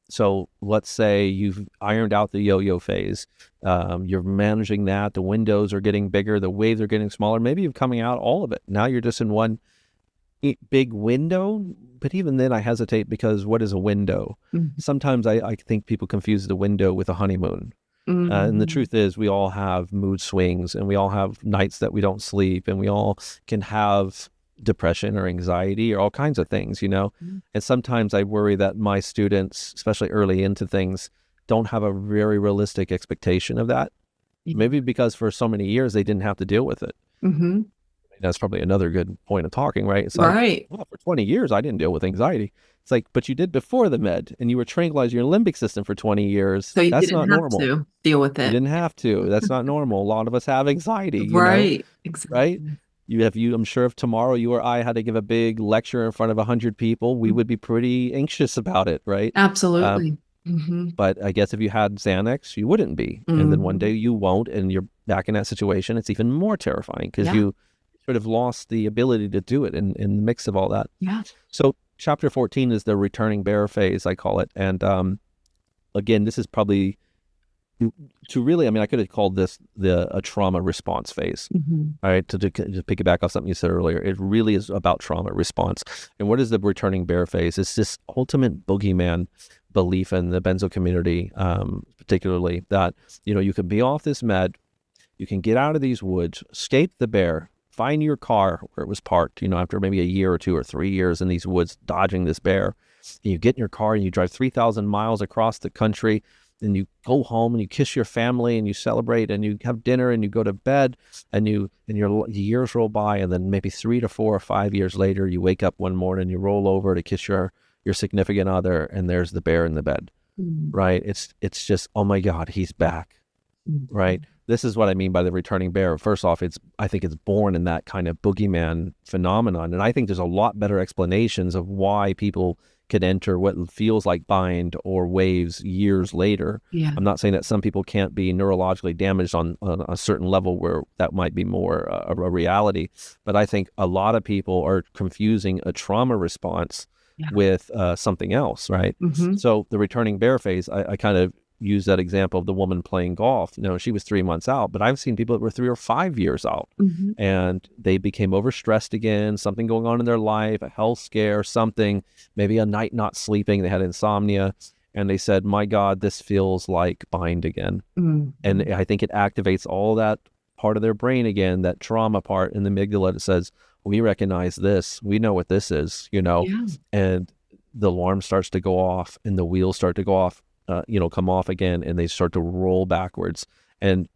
So let's say you've ironed out the yo-yo phase. You're managing that. The windows are getting bigger. The waves are getting smaller. Maybe you're coming out all of it. Now you're just in one big window. But even then I hesitate, because what is a window? Sometimes I think people confuse the window with a honeymoon. And the truth is, we all have mood swings, and we all have nights that we don't sleep, and we all can have depression or anxiety or all kinds of things, And sometimes I worry that my students, especially early into things, don't have a very realistic expectation of that. Maybe because for so many years they didn't have to deal with it. Mm-hmm. That's probably another good point of talking, right? It's like, Right. well, for 20 years I didn't deal with anxiety. It's like, but you did before the med, and you were tranquilizing your limbic system for 20 years. So you That's didn't not have normal. to deal with You it. didn't have to. That's not normal. A lot of us have anxiety, Right. right? Exactly. I'm sure if tomorrow you or I had to give a big lecture in front of 100 people, we would be pretty anxious about it, right? Absolutely. Mm-hmm. But I guess if you had Xanax, you wouldn't be. And then one day you won't, and you're back in that situation. It's even more terrifying, because Yeah. you sort of lost the ability to do it in the mix of all that. Yeah. So chapter 14 is the returning bear phase, I call it. And again, this is probably to really, I could have called this a trauma response phase. All right, to piggyback off something you said earlier, it really is about trauma response. And what is the returning bear phase? It's this ultimate boogeyman belief in the benzo community, particularly, that, you can be off this med, you can get out of these woods, escape the bear, find your car where it was parked, after maybe a year or 2 or 3 years in these woods dodging this bear. And you get in your car and you drive 3,000 miles across the country, and you go home and you kiss your family and you celebrate and you have dinner and you go to bed, and your years roll by, and then maybe 3 to 4 or 5 years later, you wake up one morning, you roll over to kiss your significant other, and there's the bear in the bed, right? It's just, oh my God, he's back, right? This is what I mean by the returning bear. First off, I think it's born in that kind of boogeyman phenomenon, and I think there's a lot better explanations of why people could enter what feels like bind or waves years later. Yeah. I'm not saying that some people can't be neurologically damaged on a certain level where that might be more a reality, but I think a lot of people are confusing a trauma response with something else, right? So the returning bear phase, I kind of use that example of the woman playing golf. She was 3 months out, but I've seen people that were 3 or 5 years out, and they became overstressed again, something going on in their life, a health scare, something, maybe a night not sleeping, they had insomnia, and they said, my God, this feels like bind again. And I think it activates all that part of their brain again, that trauma part in the amygdala that says, we recognize this, we know what this is, and the alarm starts to go off, and the wheels start to go off, come off again, and they start to roll backwards. And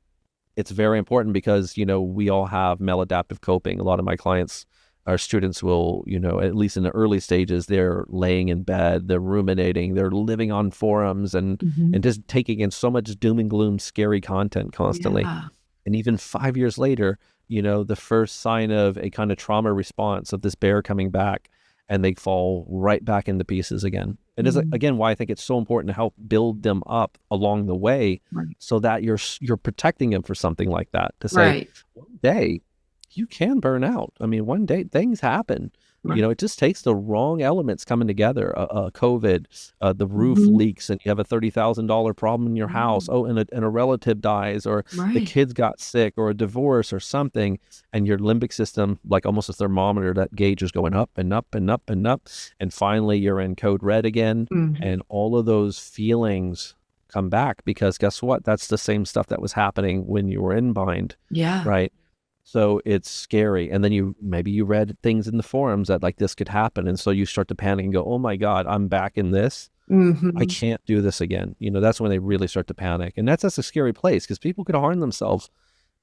it's very important because, we all have maladaptive coping. A lot of my clients, our students will, at least in the early stages, they're laying in bed, they're ruminating, they're living on forums and just taking in so much doom and gloom, scary content constantly. Yeah. And even 5 years later, the first sign of a kind of trauma response of this bear coming back, and they fall right back into pieces again. And is again why I think it's so important to help build them up along the way, so that you're protecting them for something like that. To say, one day you can burn out. One day things happen. It just takes the wrong elements coming together. COVID, the roof leaks, and you have a $30,000 problem in your house. Oh, and a relative dies, or the kids got sick, or a divorce, or something, and your limbic system, like almost a thermometer, that gauge is going up and up and up and up, and finally you're in code red again, and all of those feelings come back, because guess what? That's the same stuff that was happening when you were in bind. Yeah. Right. So it's scary. And then maybe you read things in the forums that like this could happen. And so you start to panic and go, oh my God, I'm back in this. I can't do this again. That's when they really start to panic. And that's a scary place, because people could harm themselves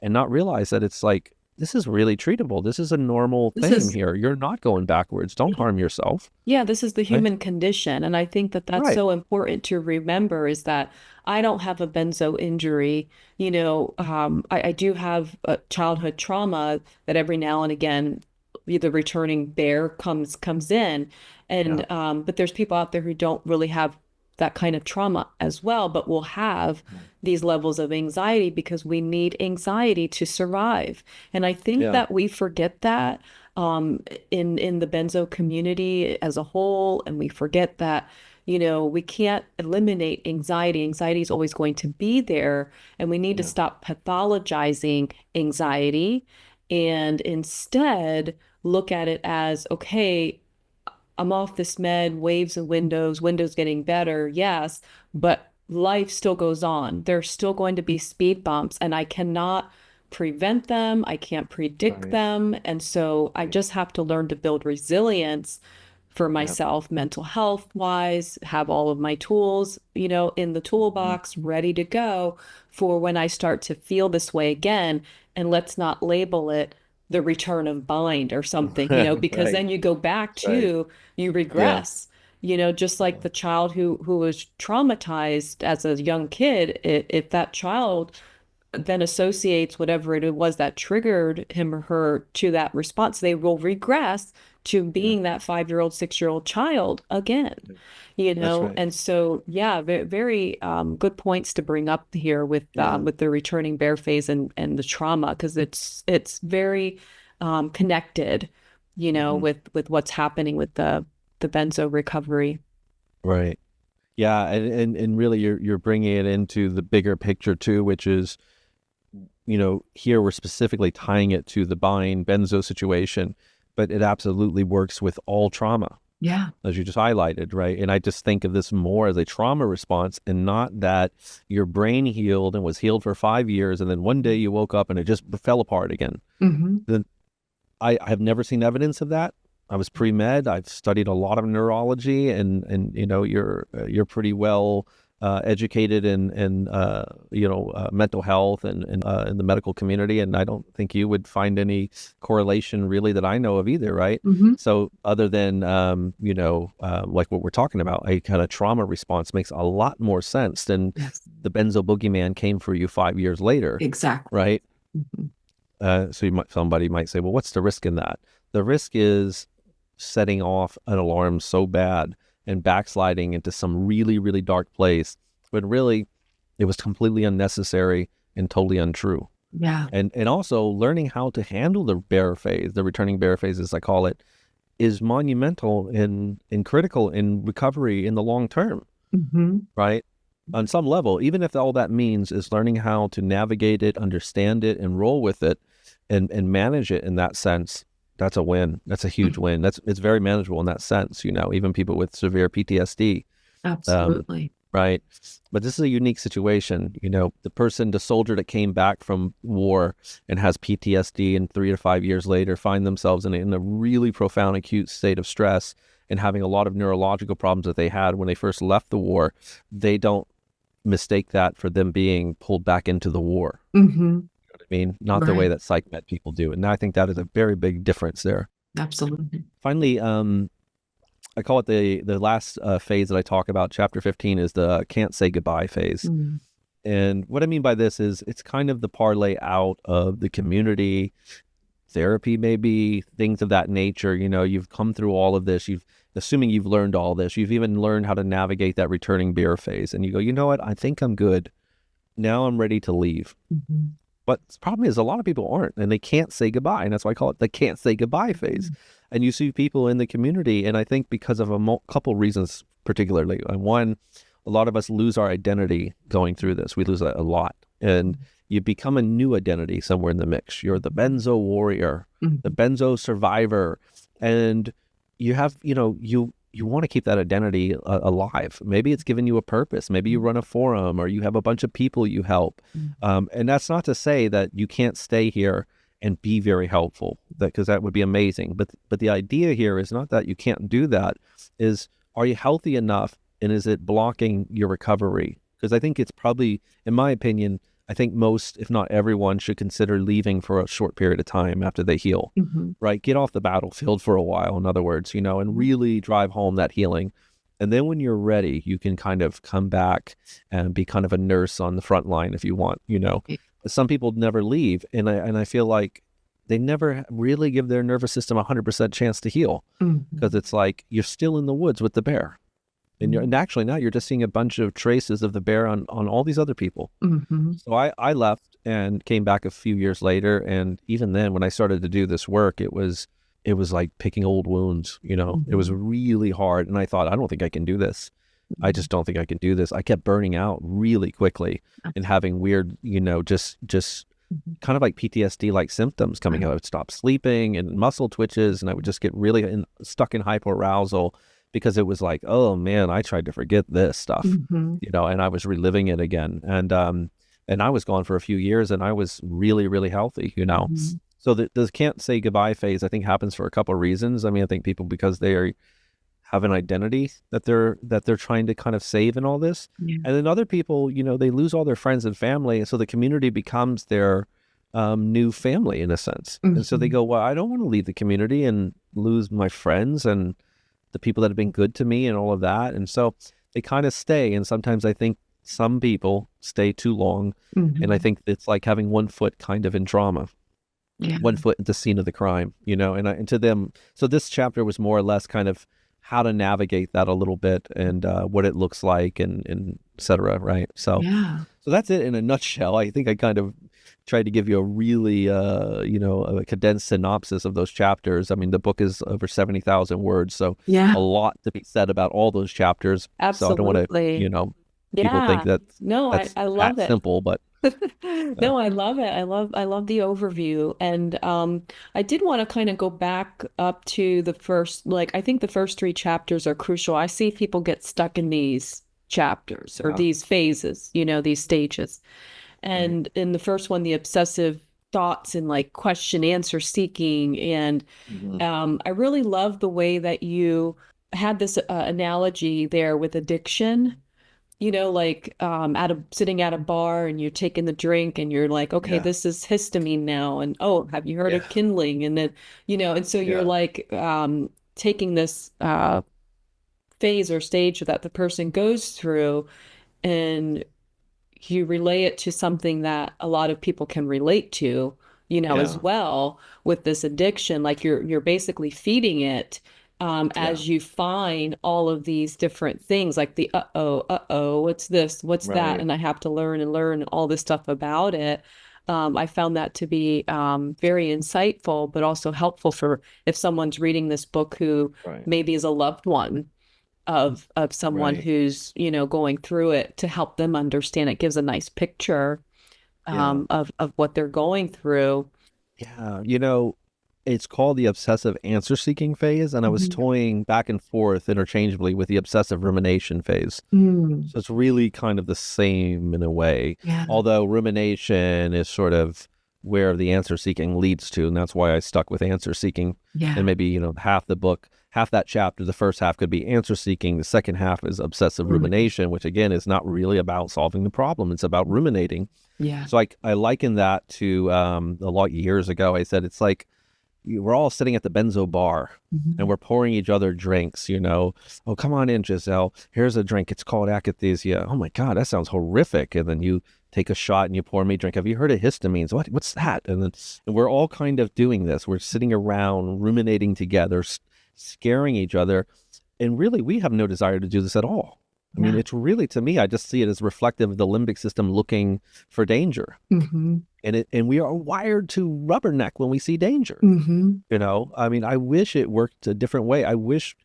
and not realize that it's like this is really treatable. This is a normal This thing is here. You're not going backwards. Don't harm yourself. Yeah, this is the Right? human condition. And I think that that's Right. so important to remember is that I don't have a benzo injury. I do have a childhood trauma that every now and again, the returning bear comes in. Yeah. But there's people out there who don't really have that kind of trauma as well, but will have these levels of anxiety because we need anxiety to survive. And I think Yeah. that we forget that um, in the benzo community as a whole, and we forget that we can't eliminate anxiety. Anxiety is always going to be there, and we need to Yeah. stop pathologizing anxiety and instead look at it as, okay, I'm off this med, waves and windows getting better, yes, but life still goes on. There's still going to be speed bumps, and I cannot prevent them. I can't predict Right. them. And so I just have to learn to build resilience for Yeah. myself, mental health wise, have all of my tools, in the Mhm. toolbox ready to go for when I start to feel this way again. And let's not label it the return of mind or something, because Right. then you go back Right. to, you Yeah. regress, just like Yeah. the child who was traumatized as a young kid. If that child then associates whatever it was that triggered him or her to that response, they will regress to Yeah. being that 5-year-old, 6-year-old child again, Yeah. That's right. And so, yeah, very, very good points to bring up here Yeah. with the returning bear phase and the trauma, because it's very connected, Hmm. with what's happening with the benzo recovery. Right. Yeah, and really you're bringing it into the bigger picture too, which is, here we're specifically tying it to the buying benzo situation, but it absolutely works with all trauma, Yeah. as you just highlighted, right? And I just think of this more as a trauma response and not that your brain healed and was healed for 5 years and then one day you woke up and it just fell apart again. Hmm. Then I have never seen evidence of that. I was pre-med. I've studied a lot of neurology, and you're pretty well educated in mental health and in the medical community, and I don't think you would find any correlation really that I know of either, right? Hmm. So other than like what we're talking about, a kind of trauma response makes a lot more sense than Yes, the benzo boogeyman came for you 5 years later, exactly. right? Hmm. So somebody might say, well, what's the risk in that? The risk is setting off an alarm so bad and backsliding into some really, really dark place, but really it was completely unnecessary and totally untrue. Yeah. And also learning how to handle the bear phase, the returning bear phase, as I call it, is monumental and critical in recovery in the long term, Hmm. right? On some level, even if all that means is learning how to navigate it, understand it, and roll with it, and manage it in that sense, that's a win. That's a huge win. It's very manageable in that sense. Even people with severe PTSD, um, Absolutely. right? But this is a unique situation. The soldier that came back from war and has PTSD, and 3 to 5 years later find themselves in a really profound acute state of stress and having a lot of neurological problems that they had when they first left the war. They don't mistake that for them being pulled back into the war. Hmm. I mean, not the way Right. that psych med people do. And I think that is a very big difference there. Absolutely. Finally, I call it the last phase that I talk about. Chapter 15 is the can't say goodbye phase. Mm. And what I mean by this is it's kind of the parlay out of the community, therapy, maybe things of that nature. You've come through all of this. Assuming you've learned all this, you've even learned how to navigate that returning beer phase. And you go, you know what? I think I'm good. Now I'm ready to leave. Mhm. But the problem is a lot of people aren't, and they can't say goodbye. And that's why I call it the can't say goodbye phase. And you see people in the community, and I think because of a couple reasons particularly. One, a lot of us lose our identity going through this. We lose a lot. And you become a new identity somewhere in the mix. You're the benzo warrior, the Mhm. benzo survivor. And you have, you want to keep that identity alive. Maybe it's given you a purpose. Maybe you run a forum or you have a bunch of people you help. And that's not to say that you can't stay here and be very helpful, because that would be amazing. But the idea here is not that you can't do that. Is, are you healthy enough, and is it blocking your recovery? Because I think it's probably, in my opinion, I think most, if not everyone, should consider leaving for a short period of time after they heal, right? Get off the battlefield for a while, in other words, and really drive home that healing. And then when you're ready, you can kind of come back and be kind of a nurse on the front line if you want, But some people never leave. And I feel like they never really give their nervous system 100% chance to heal, because it's like you're still in the woods with the bear. And actually now you're just seeing a bunch of traces of the bear on all these other people. So I left and came back a few years later. And even then, when I started to do this work, it was like picking old wounds, It was really hard. And I thought, I don't think I can do this. I just don't think I can do this. I kept burning out really quickly and having weird, just kind of like PTSD-like symptoms coming out. I would stop sleeping and muscle twitches, and I would just get really stuck in hyperarousal, because it was like, oh man, I tried to forget this stuff, and I was reliving it again. And I was gone for a few years, and I was really, really healthy, So the can't say goodbye phase, I think, happens for a couple of reasons. I mean, I think people, because they have an identity that they're trying to kind of save in all this. And then other people, they lose all their friends and family, and so the community becomes their new family in a sense. And so they go, well, I don't want to leave the community and lose my friends and the people that have been good to me and all of that. And so they kind of stay. And sometimes I think some people stay too long. And I think it's like having one foot kind of in trauma, one foot at the scene of the crime, and to them. So this chapter was more or less kind of how to navigate that a little bit, and what it looks like, and et cetera. Right. So that's it in a nutshell. I think I kind of tried to give you a really, a condensed synopsis of those chapters. I mean, the book is over 70,000 words, so a lot to be said about all those chapters. Absolutely. So I don't want to, people think that's I love it. Simple, but no, I love it. I love the overview. And I did want to kind of go back up to the first, I think the first 3 chapters are crucial. I see people get stuck in these chapters or these phases, these stages. And in the first one, the obsessive thoughts and question answer seeking. And I really love the way that you had this analogy there with addiction, sitting at a bar and you're taking the drink and you're like, okay, this is histamine now. And, oh, have you heard of kindling? And then, and so you're taking this phase or stage that the person goes through, and you relay it to something that a lot of people can relate to, as well, with this addiction. Like you're basically feeding it as you find all of these different things, like the what's this, what's that, and I have to learn all this stuff about it. I found that to be very insightful, but also helpful for if someone's reading this book who maybe is a loved one of someone who's going through it, to help them understand. It gives a nice picture of what they're going through. It's called the obsessive answer seeking phase, and I was toying back and forth interchangeably with the obsessive rumination phase. So it's really kind of the same in a way, although rumination is sort of where the answer seeking leads to, and that's why I stuck with answer seeking. And maybe half the book, half that chapter, the first half could be answer seeking, the second half is obsessive rumination, which again is not really about solving the problem, it's about ruminating. So I liken that to a lot years ago. I said it's like we're all sitting at the benzo bar and we're pouring each other drinks, oh, come on in, Giselle, here's a drink, it's called Advocacy. Oh my God, that sounds horrific. And then you take a shot and you pour me a drink. Have you heard of histamines? What's that? And we're all kind of doing this. We're sitting around ruminating together, scaring each other. And really, we have no desire to do this at all. I mean, it's really, to me, I just see it as reflective of the limbic system looking for danger. And we are wired to rubberneck when we see danger. I mean, I wish it worked a different way. I wish,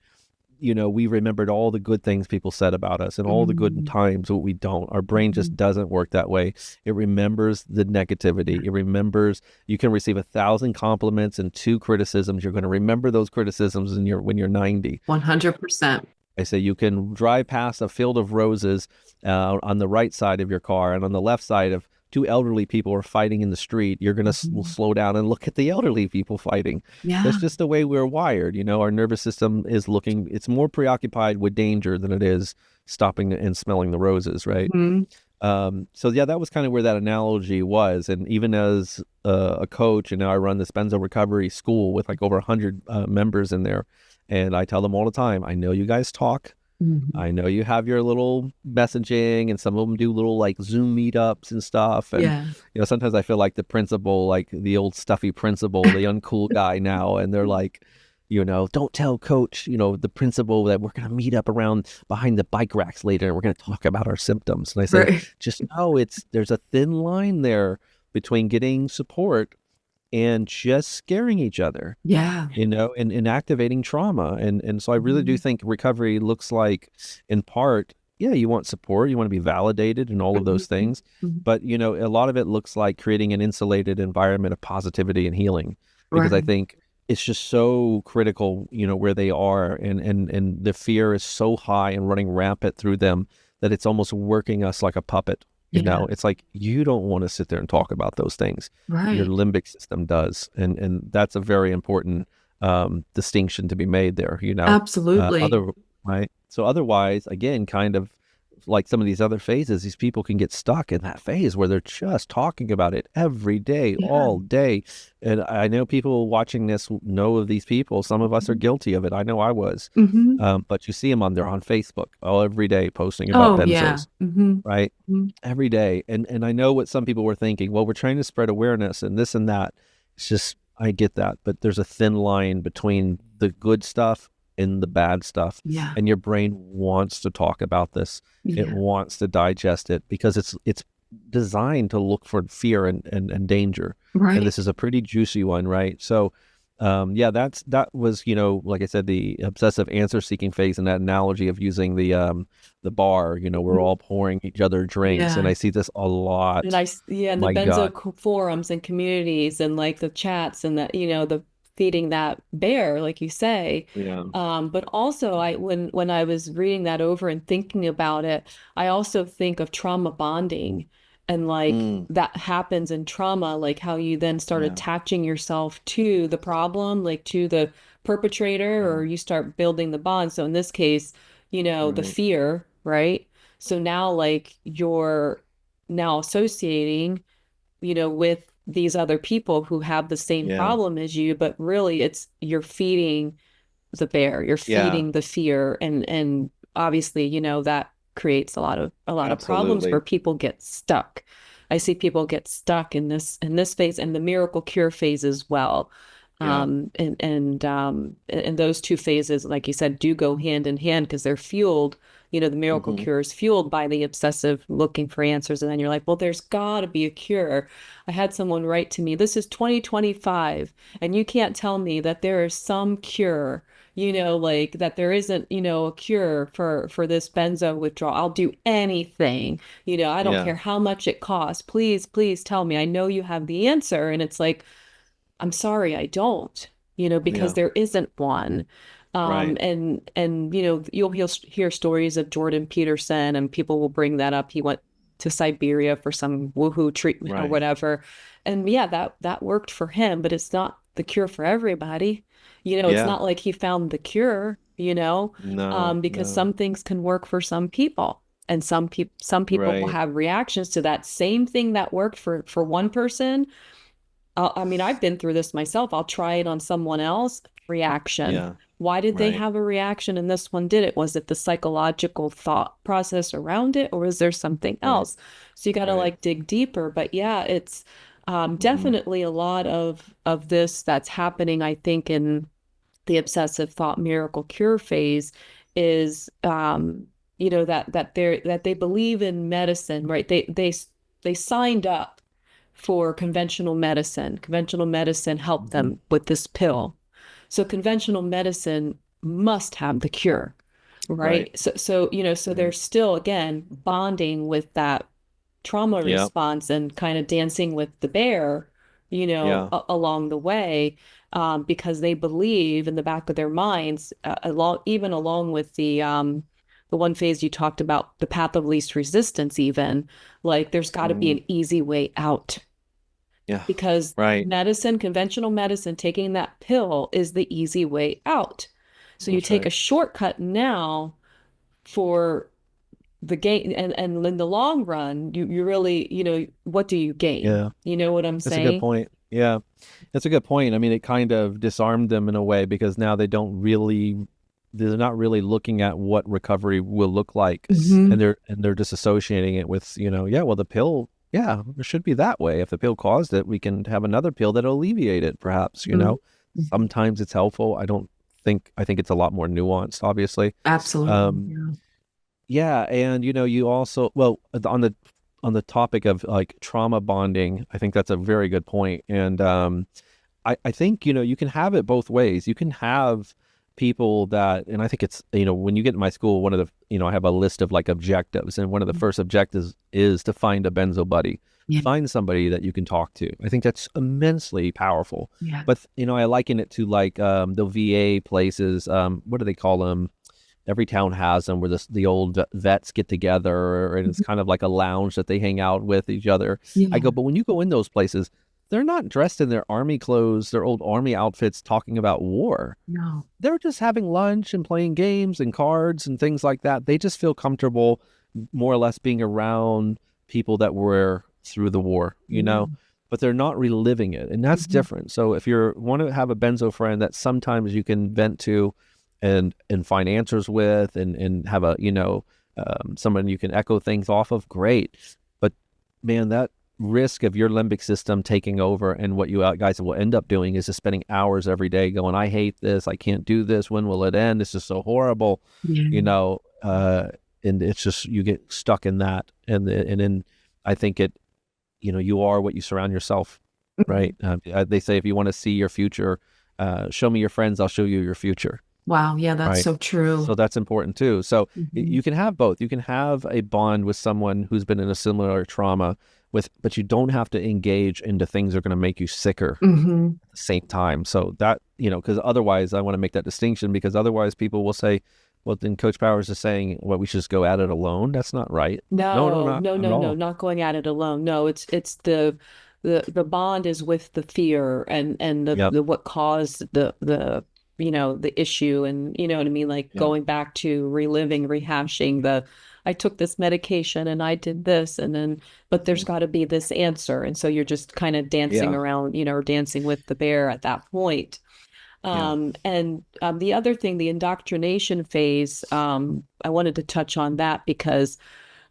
we remembered all the good things people said about us and all the good times, but we don't. Our brain just doesn't work that way. It remembers the negativity. It remembers you can receive 1,000 compliments and 2 criticisms. You're going to remember those criticisms when you're 90. 100%. I say you can drive past a field of roses on the right side of your car, and on the left side of 2 elderly people are fighting in the street. You're going to slow down and look at the elderly people fighting. That's just the way we're wired. Our nervous system is it's more preoccupied with danger than it is stopping and smelling the roses, right? So yeah, that was kind of where that analogy was. And even as a coach, and now I run this Benzo Recovery school with like over 100 members in there, and I tell them all the time, I know you guys talk. Mhm. I know you have your little messaging, and some of them do little like Zoom meetups and stuff. And Yeah. sometimes I feel like the principal, like the old stuffy principal, the uncool guy now, and they're like, don't tell coach, the principal, that we're gonna meet up around behind the bike racks later, and we're gonna talk about our symptoms. And I say, Right. just know there's a thin line there between getting support and just scaring each other, Yeah. and activating trauma. And so I really do Mhm. think recovery looks like, in part, yeah, you want support, you want to be validated and all of those Mhm. things. Mhm. But, a lot of it looks like creating an insulated environment of positivity and healing, because I Right. think it's just so critical, where they are, and the fear is so high and running rampant through them that it's almost working us like a puppet. Yeah. It's like you don't want to sit there and talk about those things. Your Right. limbic system does, and that's a very important distinction to be made there. Absolutely. Other right. So otherwise, again, kind of like some of these other phases, these people can get stuck in that phase where they're just talking about it every day, Yeah. all day. And I know people watching this know of these people. Some of us are Mhm. guilty of it. I know I was. Mhm. But you see them on Facebook all every day posting about Oh, yeah. benzos, Mhm. right? Mhm. Every day. And I know what some people were thinking. Well, we're trying to spread awareness and this and that. It's just, I get that, but there's a thin line between the good stuff and the bad stuff. Yeah. And your brain wants to talk about this. It Yeah. wants to digest it because it's designed to look for fear and danger. And Right. this is a pretty juicy one, right? So yeah, that was, like I said, the obsessive answer seeking phase, and that analogy of using the bar, we're Mhm. all pouring each other drinks. And Yeah. I see this a And lot. yeah, and the My God. forums and communities and like the chats and the feeding that bear, like you say. Yeah. But also when I was reading that over and thinking about it, I also think of trauma bonding and like Mm, that happens in trauma, like how you then start yeah. attaching yourself to the problem, like to the perpetrator, Yeah. or you start building the bond. So in this case, the Right. fear, right? So now like you're now associating, with these other people who have the same Yeah. problem as you, but really you're feeding the bear, you're Yeah. feeding the fear, and obviously, that creates a lot of problems where Absolutely. people get stuck. I see people get stuck in this phase and the miracle cure phase as well. Yeah. And those two phases, like you said, do go hand in hand because they're fueled. The miracle Hmm. cure is fueled by the obsessive looking for answers. And then you're like, well, there's got to be a cure. I had someone write to me, this is 2025, and you can't tell me that there is some cure, like that there isn't, a cure for this benzo withdrawal. I'll do anything. I don't Yeah. care how much it costs. Please, please tell me. I know you have the answer. And it's like, I'm sorry, I don't, because Yeah. there isn't one. Right. And you'll hear stories of Jordan Peterson, and people will bring that up. He went to Siberia for some woohoo treatment or Right. whatever. And yeah, that worked for him, but it's not the cure for everybody. It's Yeah. not like he found the cure, No. because No. some things can work for some people. And some people will Right. have reactions to that same thing that worked for one person. I mean, I've been through this myself. I'll try it on someone else, reaction. Yeah. Why did they Right. have a reaction and this one did it? Was it the psychological thought process around it, or was there something Right. else? So you got to Right. like dig deeper. But yeah, it's Hmm. definitely a lot of this that's happening, I think, in the obsessive thought miracle cure phase is that they believe in medicine, right? They signed up for conventional medicine. Conventional medicine helped Hmm. them with this pill. So conventional medicine must have the cure, Right. right? So they're Right. still again bonding with that trauma Yeah. response and kind of dancing with the bear, Yeah. along the way, because they believe in the back of their minds, along with the one phase you talked about, the path of least resistance, even like there's got to be Mm, an easy way out yeah. because Right. conventional medicine, taking that pill is the easy way out. So you That's take a right. shortcut now for the gain, and in the long run, you really, what do you gain? Yeah. You know what I'm That's a good saying? point. Yeah. That's a good point. I mean, it kind of disarmed them in a way because now they're not really looking at what recovery will look like, Hmm. and they're disassociating it with, yeah, well, the pill, yeah, it should be that way. If the pill caused it, we can have another pill that'll alleviate it, perhaps. Hmm. Sometimes it's helpful. I think it's a lot more nuanced, obviously. Absolutely. Um, Yeah. yeah, and you also, well, on the topic of like trauma bonding, I think that's a very good point. And I think, you can have it both ways. You can have people that, and I think it's, when you get in my school, one of the, I have a list of like objectives, and one of the first objectives is to find a benzo buddy, Yeah. find somebody that you can talk to. I think that's immensely powerful. Yeah. But, I liken it to like the VA places. What do they call them? Every town has them where the old vets get together, and it's kind of like a lounge that they hang out with each other. I Yeah. go, but when you go in those places, they're not dressed in their army clothes, their old army outfits, talking about war. No. They're just having lunch and playing games and cards and things like that. They just feel comfortable, more or less, being around people that were through the war. Yeah. But they're not reliving it. And that's Mhm. different. So if you want to have a benzo friend that sometimes you can vent to and find answers with, and have a, someone you can echo things off of, great. But man, that risk of your limbic system taking over, and what you guys will end up doing is just spending hours every day going, I hate this, I can't do this, when will it end, this is so horrible, you Yeah. know and it's just, you get stuck in that, and then I think you are what you surround yourself, right? They say, if you want to see your future, show me your friends, I'll show you your future. Wow. Yeah, that's Right. so true. So that's important too. So Hmm. you can have both. You can have a bond with someone who's been in a similar trauma but you don't have to engage into things that are going to make you sicker Hmm. at the same time. So that, because otherwise, I want to make that distinction, because otherwise people will say, well, then Coach Powers is saying, well, we should just go at it alone. That's not right. No, no, No, not no, at no, no, all. not going at it alone. No, it's the bond is with the fear, and Yep. the what caused the issue, and you know what I mean, like Yeah. going back to reliving, rehashing the I took this medication and I did this, and then but there's Mhm. got to be this answer, and so you're just kind of dancing Yeah. around, or dancing with the bear at that point. Yeah. And the other thing, the indoctrination phase, I wanted to touch on that because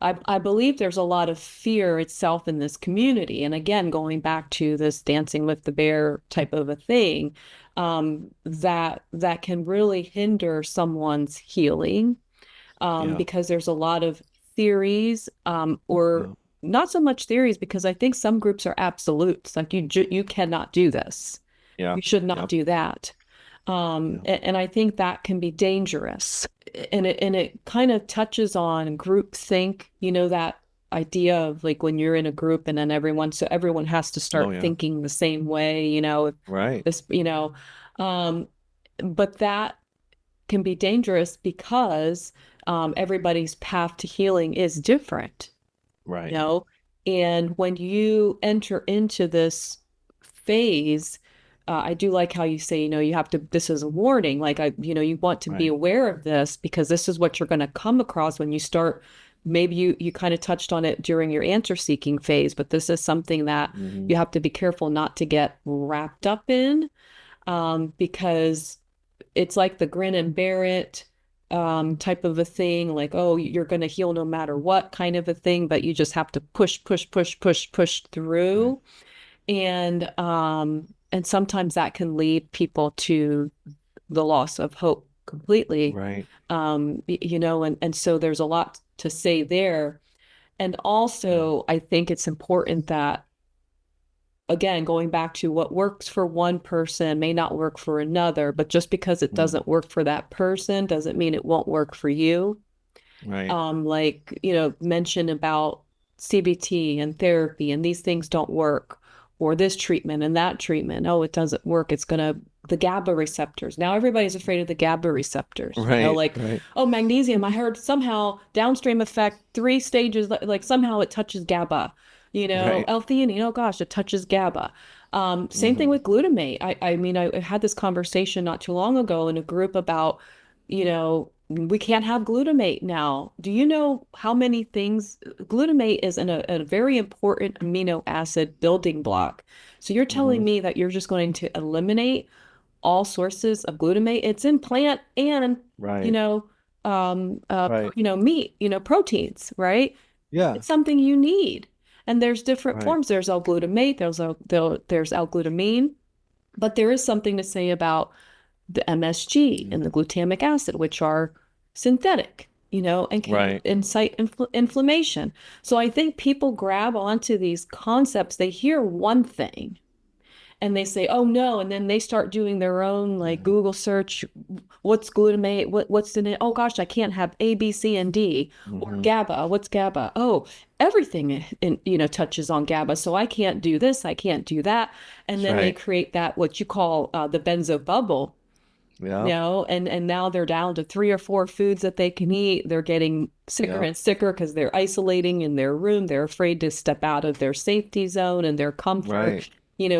I believe there's a lot of fear itself in this community. And again, going back to this dancing with the bear type of a thing, that can really hinder someone's healing, Yeah. because there's a lot of theories, or Yeah. not so much theories, because I think some groups are absolutes, like you cannot do this, Yeah. you should not Yep. do that. Yeah. And I think that can be dangerous. And it kind of touches on group think, that idea of like when you're in a group and then everyone has to Oh start yeah. thinking the same way, if Right. this, um, but that can be dangerous because everybody's path to healing is different, you Right. know? And when you enter into this phase, I do like how you say, you have to, this is a warning. Like, you want to be Right. aware of this because this is what you're going to come across when you start. Maybe you kind of touched on it during your answer seeking phase, but this is something that Hmm. you have to be careful not to get wrapped up in, because it's like the grin and bear it type of a thing, like, oh, you're going to heal no matter what kind of a thing, but you just have to push, push, push, push, push Right. through. And sometimes that can lead people to the loss of hope completely. Right. And so there's a lot to say there. And Yeah. also, I think it's important that, again, going back to what works for one person may not work for another, but just because it Mm. doesn't work for that person doesn't mean it won't work for you. Right. Like, mention about CBT and therapy, and these things don't work, or this treatment and that treatment. Oh, it doesn't work. The GABA receptors. Now everybody's afraid of the GABA receptors, Right. like, Right. oh, magnesium. I heard somehow downstream effect, 3 stages, like somehow it touches GABA, Right. L-theanine. Oh gosh, it touches GABA. Same thing Hmm. with glutamate. I mean, I had this conversation not too long ago in a group about, you know, we can't have glutamate now. Do you know how many things? Glutamate is a very important amino acid building block. So you're Hmm. telling me that you're just going to eliminate all sources of glutamate? It's in plant and, you Right. know, Right. meat, proteins, right? Yeah. It's something you need. And there's different Right. forms. There's L-glutamate, there's L-glutamine, but there is something to say about the MSG Yeah. and the glutamic acid, which are synthetic, and can Right. incite inflammation. So I think people grab onto these concepts. They hear one thing and they say, "Oh no," and then they start doing their own like Yeah. Google search. What's glutamate? What's in it? Oh gosh, I can't have A, B, C, and D. Or Hmm. GABA. What's GABA? Oh, everything touches on GABA, so I can't do this. I can't do that. And then they Right. create that what you call the benzo bubble. Yeah. And now they're down to 3 or 4 foods that they can eat. They're getting sicker Yeah. and sicker because they're isolating in their room. They're afraid to step out of their safety zone and their Right. comfort,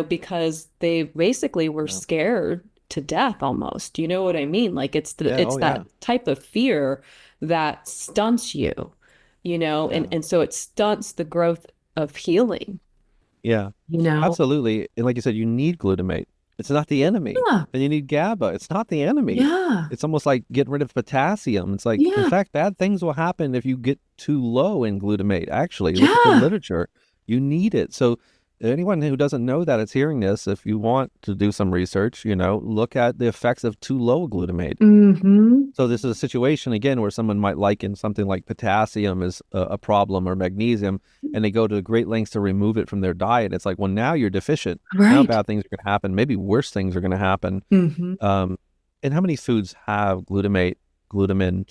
because they basically were Yeah. scared to death almost. You know what I mean? Like Yeah. it's Oh, that yeah. type of fear that stunts you, and Yeah. and so it stunts the growth of healing, Yeah. you know? Absolutely. And like you said, you need glutamate. It's not the enemy. Yeah. And you need GABA. It's not the enemy. Yeah. It's almost like getting rid of potassium. It's like, in Yeah. fact, bad things will happen if you get too low in glutamate. Actually, look at the Yeah. literature. You need it. So anyone who doesn't know that is hearing this, if you want to do some research, look at the effects of too low glutamate. Mm-hmm. So this is a situation again where someone might liken something like potassium as a problem or magnesium, and they go to great lengths to remove it from their diet. It's like, well, now you're deficient. Now Right. bad things are going to happen. Maybe worse things are going to happen. Mm-hmm. Um, and how many foods have glutamate, glutamine,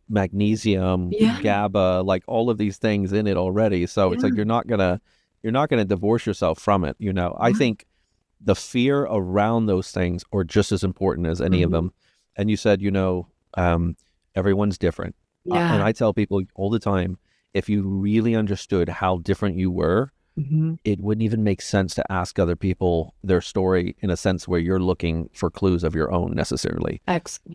magnesium, Yeah. GABA, like all of these things in it already? So it's like Yeah. you're not gonna divorce yourself from it. I think the fear around those things are just as important as any of Mm-hmm. them. And you said, everyone's different. And Yeah. I tell people all the time, if you really understood how different you were, Mm-hmm. it wouldn't even make sense to ask other people their story in a sense where you're looking for clues of your own necessarily,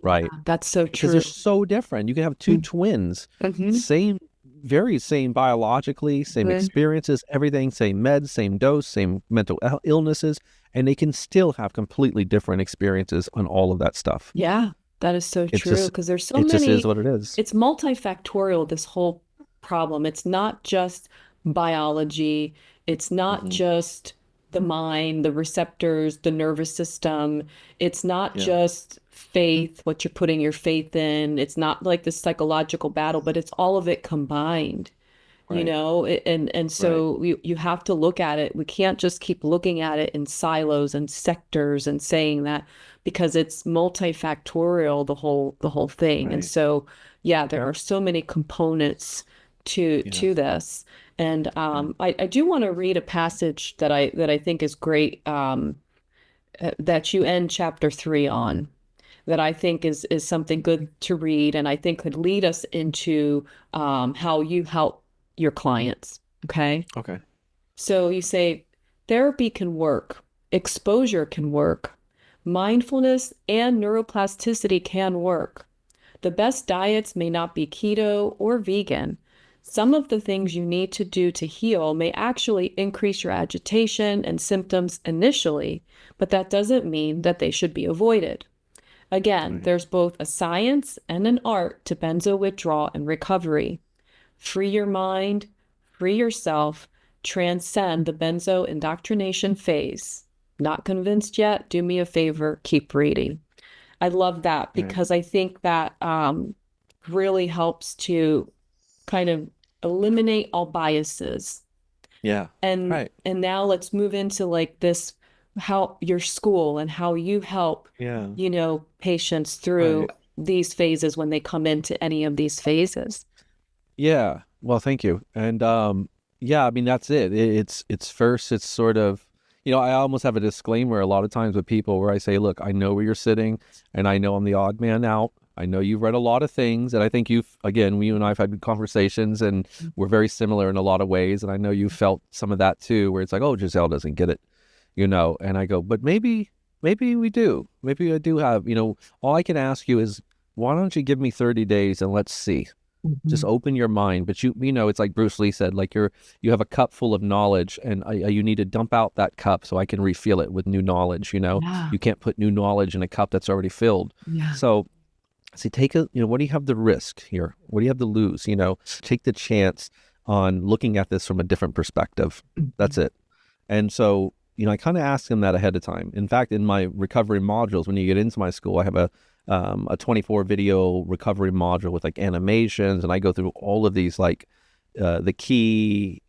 right? Yeah, that's so Because they're true. so different. You can have two twins, Mm-hmm. same, very same biologically, same experiences, everything, same meds, same dose, same mental illnesses, and they can still have completely different experiences on all of that stuff. Yeah, that is so It's true just, because there's so it just is many, what it is. it's multifactorial, this whole problem. It's not just biology, it's not Hmm. just the mind, the receptors, the nervous system. It's not Yeah. just faith, what you're putting your faith in. It's not like this psychological battle, but it's all of it combined. Right. And Right. so you have to look at it. We can't just keep looking at it in silos and sectors and saying that because it's multifactorial, the whole thing. And Right. so yeah, there Yeah. are so many components to Yeah. this. And Yeah. I do want to read a passage that I think is great, that you end chapter 3 on, that I think is something good to read, and I think could lead us into how you help your clients. Okay. Okay. So you say therapy can work, exposure can work, mindfulness and neuroplasticity can work. The best diets may not be keto or vegan. Some of the things you need to do to heal may actually increase your agitation and symptoms initially, but that doesn't mean that they should be avoided. Again, Right. there's both a science and an art to benzo withdrawal and recovery. Free your mind, free yourself, transcend the benzo indoctrination phase. Not convinced yet? Do me a favor, keep reading. I love that Right. because I think that really helps to kind of eliminate all biases. Yeah. And Right. and now let's move into like this, how your school and how you help, Yeah. patients through Right. these phases when they come into any of these phases. Yeah. Well, thank you. And yeah, I mean that's it. It's first it's sort of, I almost have a disclaimer a lot of times with people where I say, look, I know where you're sitting and I know I'm the odd man out. I know you've read a lot of things, and I think you and I have had good conversations, and we're very similar in a lot of ways. And I know you felt some of that too, where it's like, oh, Giselle doesn't get it, and I go, but maybe we do. Maybe I do have, all I can ask you is why don't you give me 30 days and let's see. Just open your mind. But you know, it's like Bruce Lee said, like you have a cup full of knowledge, and you need to dump out that cup so I can refill it with new knowledge. You know, Yeah. you can't put new knowledge in a cup that's already filled. Yeah. So, see, what do you have to risk here? What do you have to lose? You know, take the chance on looking at this from a different perspective. That's it. And so, you know, I kind of asked him that ahead of time. In fact, in my recovery modules, when you get into my school, I have a 24 video recovery module with like animations, and I go through all of these like the key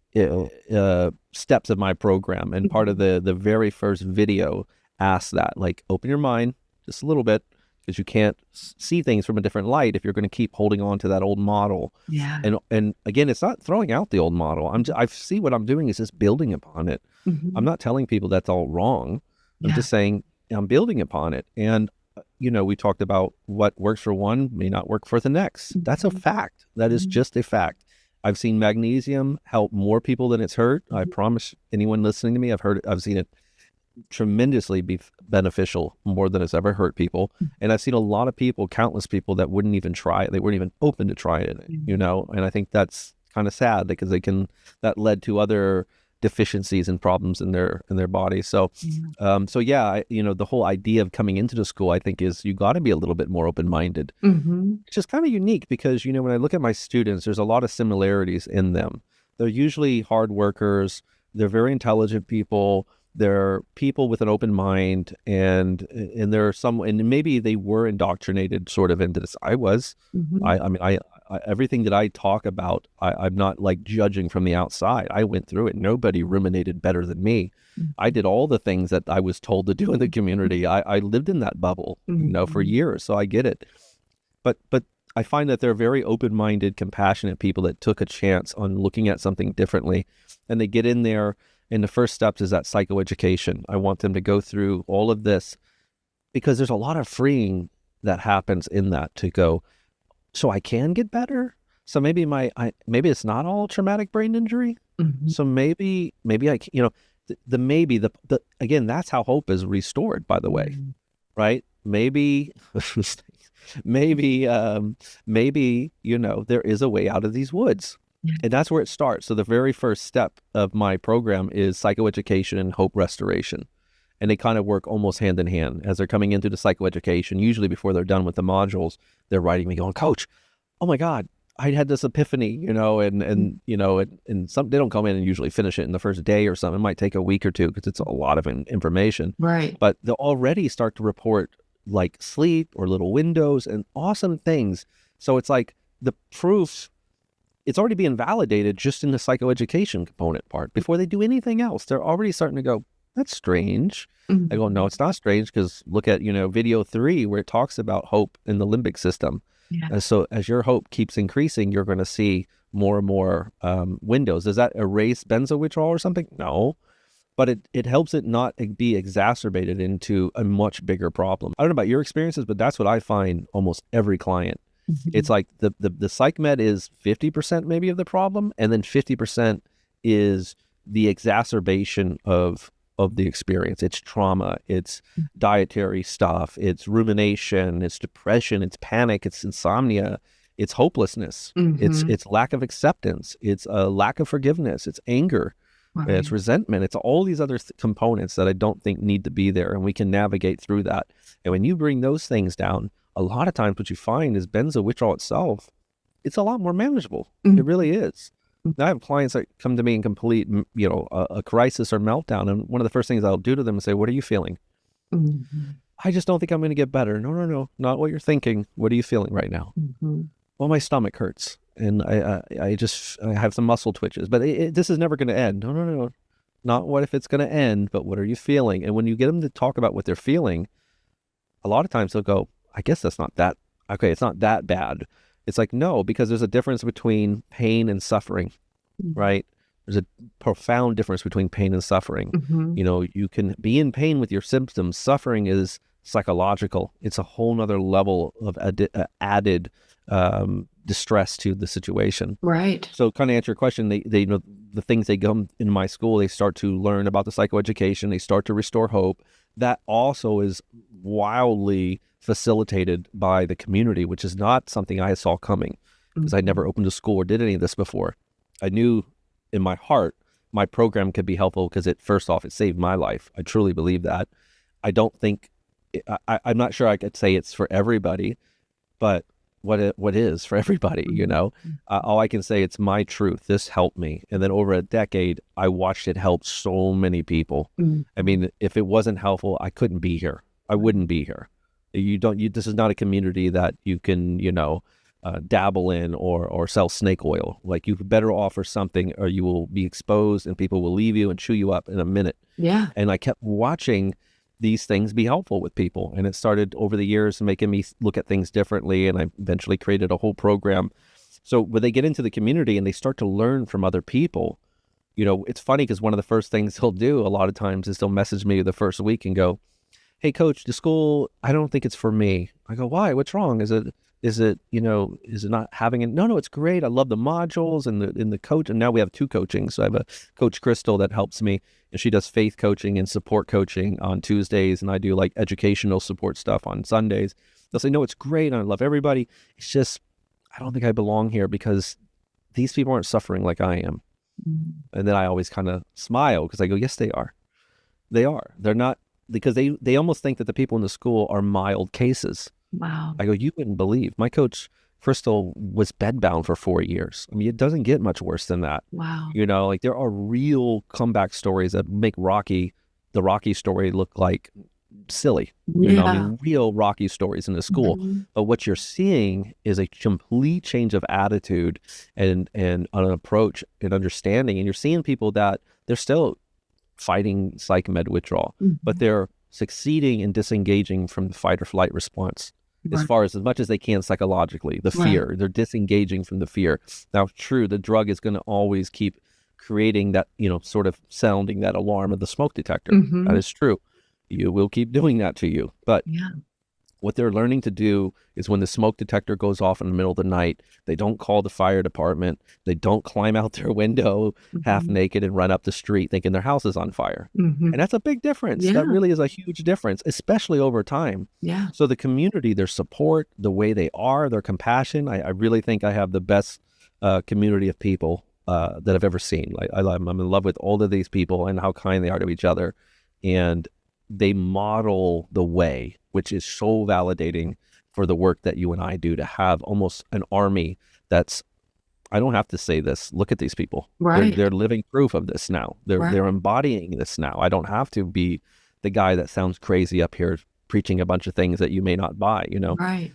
steps of my program. And part of the very first video asks that, like, open your mind just a little bit, because you can't see things from a different light if you're going to keep holding on to that old model. Yeah. And again, it's not throwing out the old model. I see what I'm doing is just building upon it. I'm not telling people that's all wrong. I'm just saying I'm building upon it. And you know, we talked about what works for one may not work for the next. That's a fact. That is just a fact. I've seen magnesium help more people than it's hurt. I promise anyone listening to me, I've seen it tremendously be beneficial more than it's ever hurt people. And I've seen a lot of people, countless people, that wouldn't even try it. They weren't even open to try it, you know? And I think that's kind of sad, because that led to other deficiencies and problems in their body. So, you know, the whole idea of coming into the school, I think, is you got to be a little bit more open-minded. It's just kind of unique because, you know, when I look at my students, there's a lot of similarities in them. They're usually hard workers. They're very intelligent people. They're people with an open mind, and maybe they were indoctrinated sort of into this. I was. I mean, everything that I talk about, I'm not like judging from the outside. I went through it. Nobody ruminated better than me. I did all the things that I was told to do in the community. I lived in that bubble, you know, for years, so I get it. But I find that they're very open-minded, compassionate people that took a chance on looking at something differently, and they get in there. And the first steps is that psychoeducation. I want them to go through all of this, because there's a lot of freeing that happens in that, to go, so I can get better. So maybe maybe it's not all traumatic brain injury. So maybe I, you know, again, that's how hope is restored, by the way, right? Maybe, maybe, you know, there is a way out of these woods. And that's where it starts. So the very first step of my program is psychoeducation and hope restoration. And they kind of work almost hand in hand. As they're coming into the psychoeducation, usually before they're done with the modules, they're writing me going, Coach, oh my God, I had this epiphany, you know, and you know, and some, they don't come in and usually finish it in the first day or something. It might take a week or two because it's a lot of information. Right. But they'll already start to report like sleep or little windows and awesome things. So it's like the proof, it's already being validated just in the psychoeducation component part. Before they do anything else, they're already starting to go, that's strange. I go, no, it's not strange, because look at, you know, video 3 where it talks about hope in the limbic system. And so as your hope keeps increasing, you're going to see more and more windows. Does that erase benzo withdrawal or something? No. But it helps it not be exacerbated into a much bigger problem. I don't know about your experiences, but that's what I find almost every client. It's like the psych med is 50% maybe of the problem, and then 50% is the exacerbation of the experience. It's trauma, it's dietary stuff, it's rumination, it's depression, it's panic, it's insomnia, it's hopelessness, it's lack of acceptance, it's a lack of forgiveness, it's anger, it's resentment, it's all these other components that I don't think need to be there, and we can navigate through that. And when you bring those things down, a lot of times what you find is benzo withdrawal itself, it's a lot more manageable. It really is. I have clients that come to me in complete, you know, a crisis or meltdown, and one of the first things I'll do to them is say, what are you feeling? I just don't think I'm going to get better. No, not what you're thinking. What are you feeling right now? Well, my stomach hurts, and I have some muscle twitches, but this is never going to end. No, not what if it's going to end, but what are you feeling? And when you get them to talk about what they're feeling, a lot of times they'll go, I guess that's not that, okay, it's not that bad. It's like, no, because there's a difference between pain and suffering, right? There's a profound difference between pain and suffering. You know, you can be in pain with your symptoms. Suffering is psychological. It's a whole nother level of added distress to the situation. Right. So kind of answer your question, they you know, the things they come in my school, they start to learn about the psychoeducation. They start to restore hope. that also is wildly facilitated by the community, which is not something I saw coming because I never opened a school or did any of this before. I knew in my heart my program could be helpful because first off, it saved my life. I truly believe that. I don't think, I'm not sure I could say it's for everybody, but what is for everybody, all I can say, it's my truth. This helped me. And then over a decade, I watched it help so many people. I mean, if it wasn't helpful, I couldn't be here. I wouldn't be here. This is not a community that you can, dabble in or sell snake oil. Like, you better offer something or you will be exposed and people will leave you and chew you up in a minute. Yeah. And I kept watching these things be helpful with people. And it started over the years making me look at things differently. And I eventually created a whole program. So when they get into the community and they start to learn from other people, it's funny because one of the first things they'll do a lot of times is they'll message me the first week and go, "Hey coach, the school, I don't think it's for me." I go, "Why? What's wrong? Is it not having it?" No, it's great. I love the modules and the coach. And now we have two coaching. So I have a coach, Crystal, that helps me, and she does faith coaching and support coaching on Tuesdays. And I do like educational support stuff on Sundays. They'll say, "No, it's great. And I love everybody. It's just, I don't think I belong here because these people aren't suffering like I am." And then I always kind of smile because I go, "Yes, they are. They are. They're not," because they almost think that the people in the school are mild cases. Wow. I go, "You wouldn't believe. My coach, Crystal, was bedbound for 4 years. I mean, it doesn't get much worse than that." Wow. Like, there are real comeback stories that make the Rocky story look like silly. I mean, real Rocky stories in the school. But what you're seeing is a complete change of attitude and an approach and understanding. And you're seeing people that they're still fighting psych med withdrawal, but they're succeeding in disengaging from the fight or flight response. As much as they can psychologically, the fear, they're disengaging from the fear. Now, true, the drug is going to always keep creating that, sort of sounding that alarm of the smoke detector. That is true. You will keep doing that to you. But what they're learning to do is when the smoke detector goes off in the middle of the night, they don't call the fire department. They don't climb out their window half naked and run up the street thinking their house is on fire. And that's a big difference. That really is a huge difference, especially over time. So the community, their support, the way they are, their compassion, I really think I have the best community of people that I've ever seen. I'm in love with all of these people and how kind they are to each other. And they model the way, which is so validating for the work that you and I do, to have almost an army that's, I don't have to say this, look at these people. They're living proof of this now. They're embodying this now. I don't have to be the guy that sounds crazy up here preaching a bunch of things that you may not buy,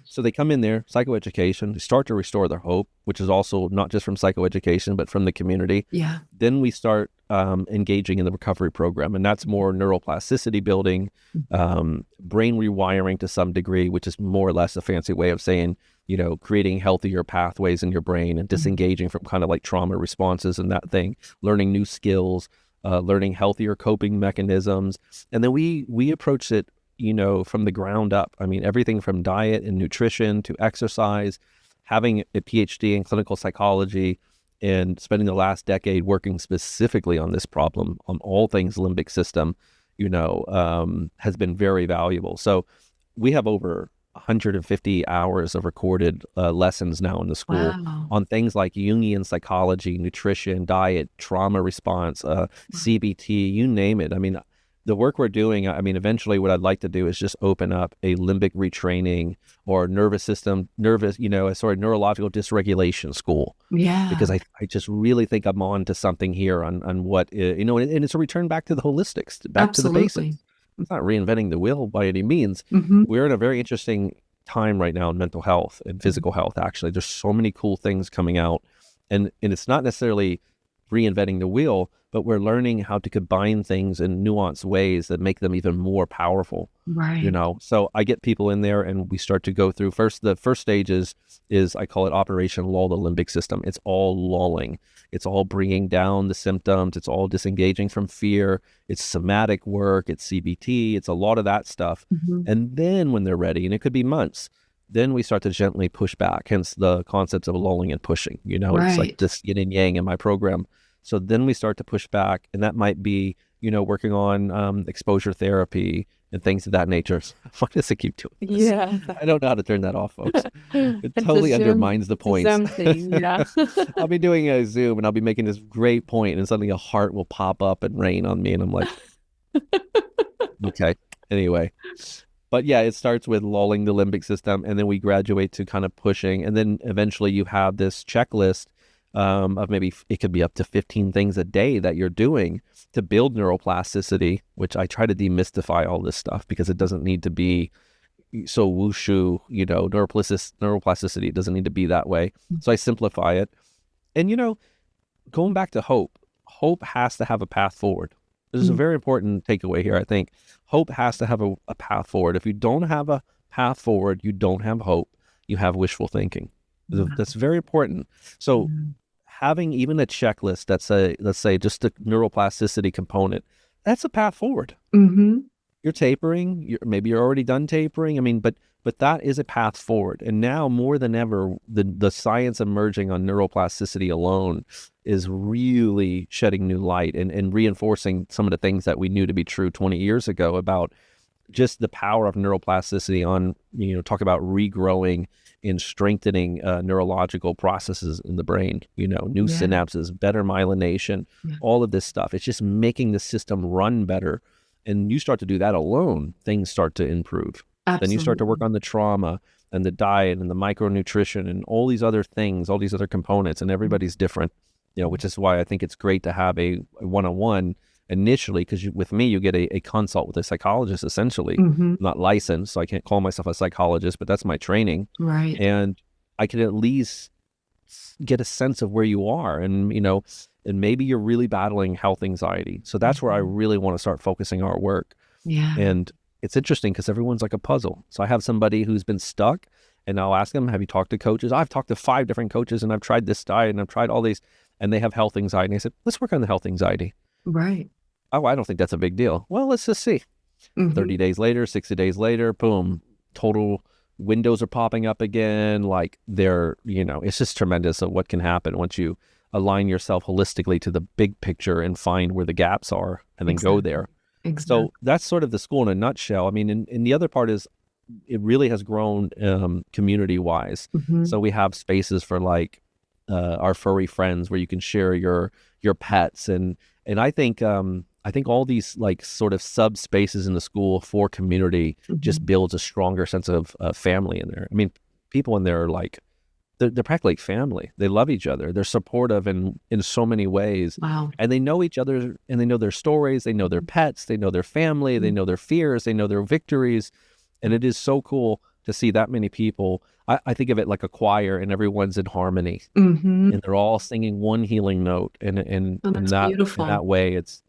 So they come in there, psychoeducation, they start to restore their hope, which is also not just from psychoeducation, but from the community. Then we start engaging in the recovery program, and that's more neuroplasticity building, brain rewiring to some degree, which is more or less a fancy way of saying, creating healthier pathways in your brain and disengaging from kind of like trauma responses and that thing, learning new skills, learning healthier coping mechanisms. And then we approach it from the ground up. I mean, everything from diet and nutrition to exercise, having a PhD in clinical psychology and spending the last decade working specifically on this problem, on all things limbic system, has been very valuable. So we have over 150 hours of recorded lessons now in the school on things like Jungian psychology, nutrition, diet, trauma response, CBT, you name it. I mean, the work we're doing, eventually what I'd like to do is just open up a limbic retraining or neurological dysregulation school. Because I just really think I'm on to something here on what, and it's a return back to the holistics, back to the basics. It's not reinventing the wheel by any means. We're in a very interesting time right now in mental health and physical health, actually. There's so many cool things coming out, and it's not necessarily reinventing the wheel, but we're learning how to combine things in nuanced ways that make them even more powerful. So I get people in there and we start to go through the first stage is I call it Operation Lull the Limbic System. It's all lulling. It's all bringing down the symptoms. It's all disengaging from fear. It's somatic work. It's CBT. It's a lot of that stuff. And then when they're ready, and it could be months, then we start to gently push back, hence the concepts of lulling and pushing. It's like this yin and yang in my program. So then we start to push back, and that might be working on exposure therapy and things of that nature. Why does it keep doing this? Yeah. I don't know how to turn that off, folks. It It's a totally Zoom, undermines the it's a points. Zoom thing. Yeah. I'll be doing a Zoom and I'll be making this great point, and suddenly a heart will pop up and rain on me, and I'm like, okay. Anyway, but yeah, it starts with lulling the limbic system, and then we graduate to kind of pushing, and then eventually you have this checklist of maybe it could be up to 15 things a day that you're doing to build neuroplasticity, which I try to demystify all this stuff because it doesn't need to be so wushu, neuroplasticity doesn't need to be that way. So I simplify it. And, going back to hope has to have a path forward. This is a very important takeaway here, I think. Hope has to have a path forward. If you don't have a path forward, you don't have hope. You have wishful thinking. That's very important. So having even a checklist that's let's say just the neuroplasticity component, that's a path forward. Mm-hmm. You're tapering, maybe you're already done tapering. I mean, but that is a path forward. And now more than ever, the science emerging on neuroplasticity alone is really shedding new light and reinforcing some of the things that we knew to be true 20 years ago about just the power of neuroplasticity on, talk about regrowing and strengthening neurological processes in the brain, new synapses, better myelination, all of this stuff. It's just making the system run better. And you start to do that alone, things start to improve. Absolutely. Then you start to work on the trauma and the diet and the micronutrition and all these other things, all these other components, and everybody's different, which is why I think it's great to have a one-on-one initially, because with me, you get a consult with a psychologist, essentially. I'm not licensed, so I can't call myself a psychologist, but that's my training. Right. And I can at least get a sense of where you are. And, and maybe you're really battling health anxiety. So that's where I really want to start focusing our work. Yeah. And it's interesting because everyone's like a puzzle. So I have somebody who's been stuck, and I'll ask them, have you talked to coaches? I've talked to 5 different coaches, and I've tried this diet and I've tried all these, and they have health anxiety. And I said, let's work on the health anxiety. Right. Oh, I don't think that's a big deal. Well, let's just see. 30 days later, 60 days later, boom, total windows are popping up again. Like it's just tremendous of what can happen once you align yourself holistically to the big picture and find where the gaps are and then go there. Exactly. So that's sort of the school in a nutshell. I mean, and the other part is it really has grown community-wise. So we have spaces for like our furry friends where you can share your pets. And I think all these like sort of subspaces in the school for community just builds a stronger sense of family in there. I mean, people in there are like, they're practically like family. They love each other. They're supportive in so many ways. Wow. And they know each other, and they know their stories. They know their pets. They know their family. They know their fears. They know their victories. And it is so cool to see that many people. I think of it like a choir, and everyone's in harmony, and they're all singing one healing note. And in that way, it's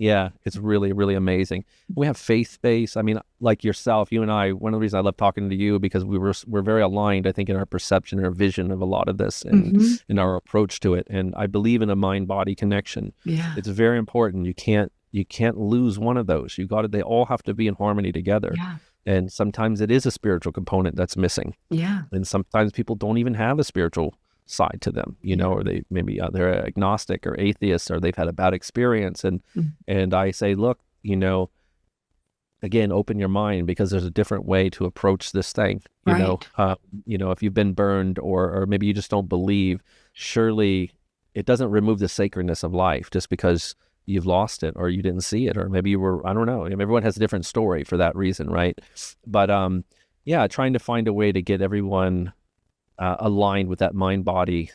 really, really amazing. We have faith-based. I mean, like yourself, you and I. One of the reasons I love talking to you because we're very aligned, I think, in our perception and our vision of a lot of this, and in our approach to it. And I believe in a mind-body connection. Yeah, it's very important. You can't lose one of those. They all have to be in harmony together. Yeah. And sometimes it is a spiritual component that's missing. Yeah. And sometimes people don't even have a spiritual side to them, or they maybe they're agnostic or atheists, or they've had a bad experience. And I say, look, again, open your mind, because there's a different way to approach this thing. If you've been burned or maybe you just don't believe, surely it doesn't remove the sacredness of life just because you've lost it or you didn't see it, or maybe you were, I don't know. Everyone has a different story for that reason, right? But trying to find a way to get everyone aligned with that mind-body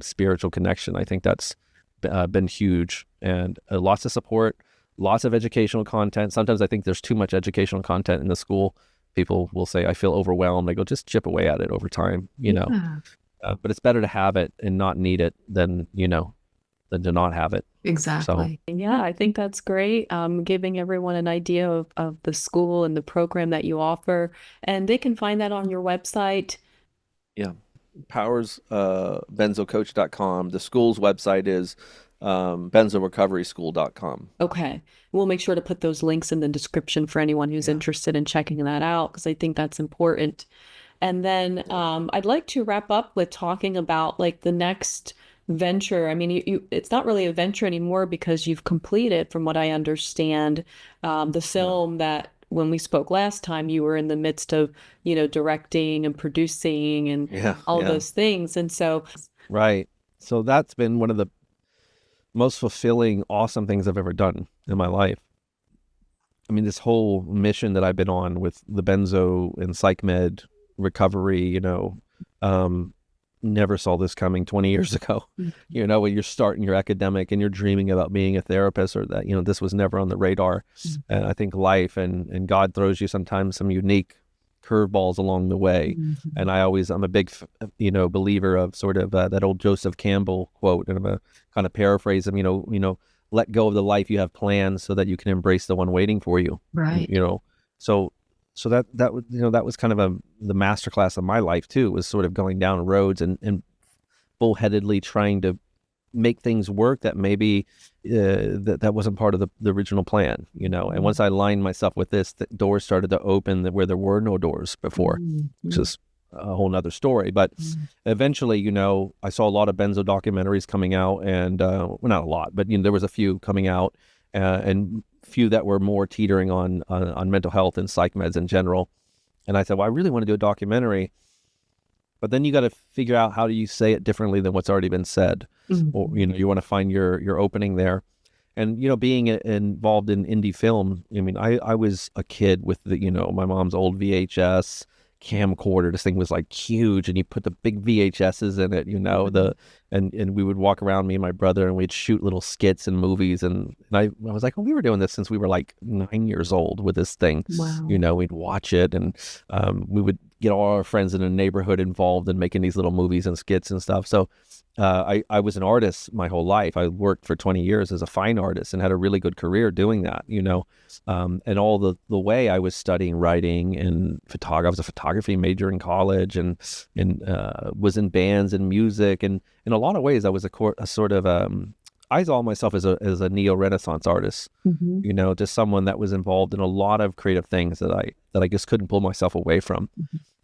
spiritual connection. I think that's been huge, and lots of support, lots of educational content. Sometimes I think there's too much educational content in the school. People will say, I feel overwhelmed. I go, just chip away at it over time, but it's better to have it and not need it than to not have it. Exactly. So, yeah, I think that's great. Giving everyone an idea of the school and the program that you offer, and they can find that on your website. Yeah. Powers, benzocoach.com. The school's website is benzorecoveryschool.com. Okay. We'll make sure to put those links in the description for anyone who's interested in checking that out, because I think that's important. And then I'd like to wrap up with talking about like the next venture. I mean, it's not really a venture anymore because you've completed, from what I understand, the Yeah. film that when we spoke last time, you were in the midst of, directing and producing and Yeah. all Yeah. those things. And so, Right. So that's been one of the most fulfilling, awesome things I've ever done in my life. I mean, this whole mission that I've been on with the benzo and psych med recovery, um, never saw this coming 20 years ago. When you're starting your academic and you're dreaming about being a therapist, or that, this was never on the radar. And I think life and God throws you sometimes some unique curveballs along the way. And I'm a big, believer of sort of that old Joseph Campbell quote, and I'm a kind of paraphrase him, let go of the life you have planned so that you can embrace the one waiting for you. right. So that was kind of the masterclass of my life too, was sort of going down roads and bullheadedly trying to make things work that maybe that wasn't part of the original plan, and once I aligned myself with this, the doors started to open where there were no doors before, which is a whole nother story. But eventually, I saw a lot of benzo documentaries coming out, and well, not a lot, but there was a few coming out, and few that were more teetering on mental health and psych meds in general. And I said, well, I really want to do a documentary, but then you got to figure out how do you say it differently than what's already been said, or you want to find your opening there. And being involved in indie film, I mean, I was a kid with my mom's old VHS camcorder. This thing was like huge, and you put the big VHSs in it, and we would walk around, me and my brother, and we'd shoot little skits and movies. And I was like, well, we were doing this since we were like 9 years old with this thing. Wow. We'd watch it, and we would get all our friends in the neighborhood involved in making these little movies and skits and stuff. So I was an artist my whole life. I worked for 20 years as a fine artist and had a really good career doing that, and all the way I was studying writing and photography. I was a photography major in college, and was in bands and music. And in a lot of ways, I was a sort of, I saw myself as a neo-Renaissance artist, just someone that was involved in a lot of creative things that I just couldn't pull myself away from.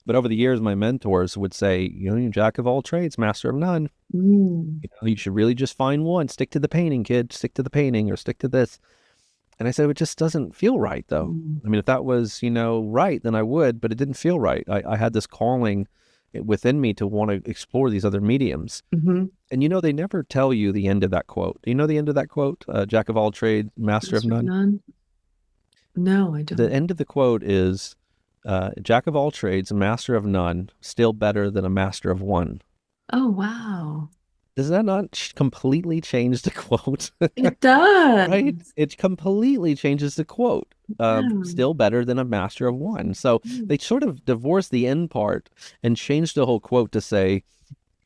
But over the years, my mentors would say, you're jack of all trades, master of none. You should really just find one. Stick to the painting, kid. Stick to the painting, or stick to this. And I said, it just doesn't feel right, though. I mean, if that was, right, then I would, but it didn't feel right. I had this calling within me to want to explore these other mediums. And, they never tell you the end of that quote. Do you know the end of that quote? Jack of all trades, master of none? No, I don't. The end of the quote is, jack of all trades, master of none, still better than a master of one. Oh, wow. Does that not completely change the quote? It does. Right? It completely changes the quote. Still better than a master of one. So they sort of divorced the end part and changed the whole quote to say,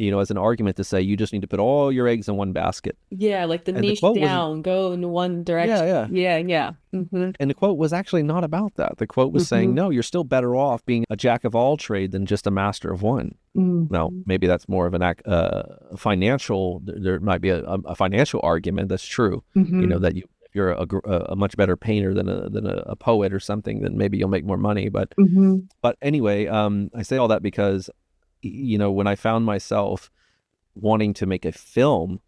as an argument to say, you just need to put all your eggs in one basket. Yeah, like the And niche down, go in one direction. Yeah. And the quote was actually not about that. The quote was saying, no, you're still better off being a jack of all trade than just a master of one. Now, maybe that's more of an financial, there might be a financial argument that's true, that if you're a much better painter than a poet or something, then maybe you'll make more money. But anyway, I say all that because when I found myself wanting to make a film,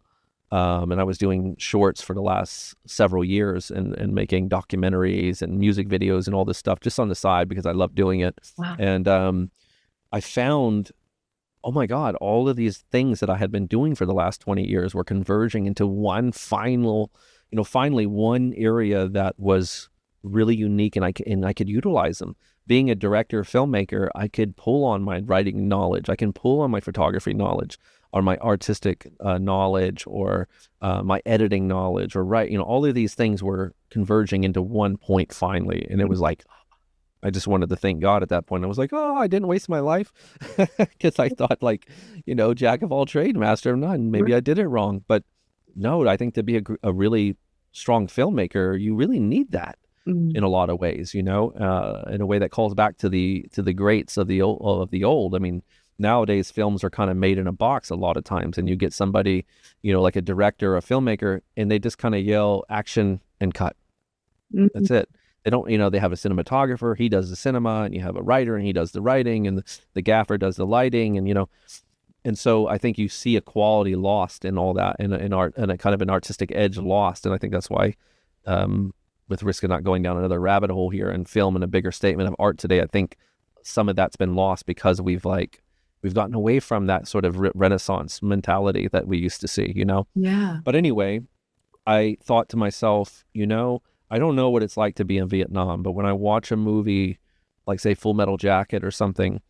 and I was doing shorts for the last several years and making documentaries and music videos and all this stuff just on the side because I love doing it. Wow. And I found, oh my God, all of these things that I had been doing for the last 20 years were converging into one finally one area that was really unique, and I could utilize them. Being a director, filmmaker, I could pull on my writing knowledge. I can pull on my photography knowledge, or my artistic knowledge, or my editing knowledge, or all of these things were converging into one point finally. And it was like, I just wanted to thank God at that point. I was like, oh, I didn't waste my life, because I thought jack of all trade, master of none. Maybe I did it wrong. But no, I think to be a really strong filmmaker, you really need that. In a lot of ways, in a way that calls back to the greats of the old. I mean, nowadays films are kind of made in a box a lot of times, and you get somebody, like a director or a filmmaker, and they just kind of yell action and cut. That's it. They don't, they have a cinematographer, he does the cinema, and you have a writer and he does the writing, and the gaffer does the lighting, and And so I think you see a quality lost in all that, in art, and a kind of an artistic edge lost. And I think that's why, with risk of not going down another rabbit hole here, and film and a bigger statement of art today, I think some of that's been lost because we've gotten away from that sort of Renaissance mentality that we used to see, Yeah. But anyway, I thought to myself, I don't know what it's like to be in Vietnam, but when I watch a movie like, say, Full Metal Jacket or something,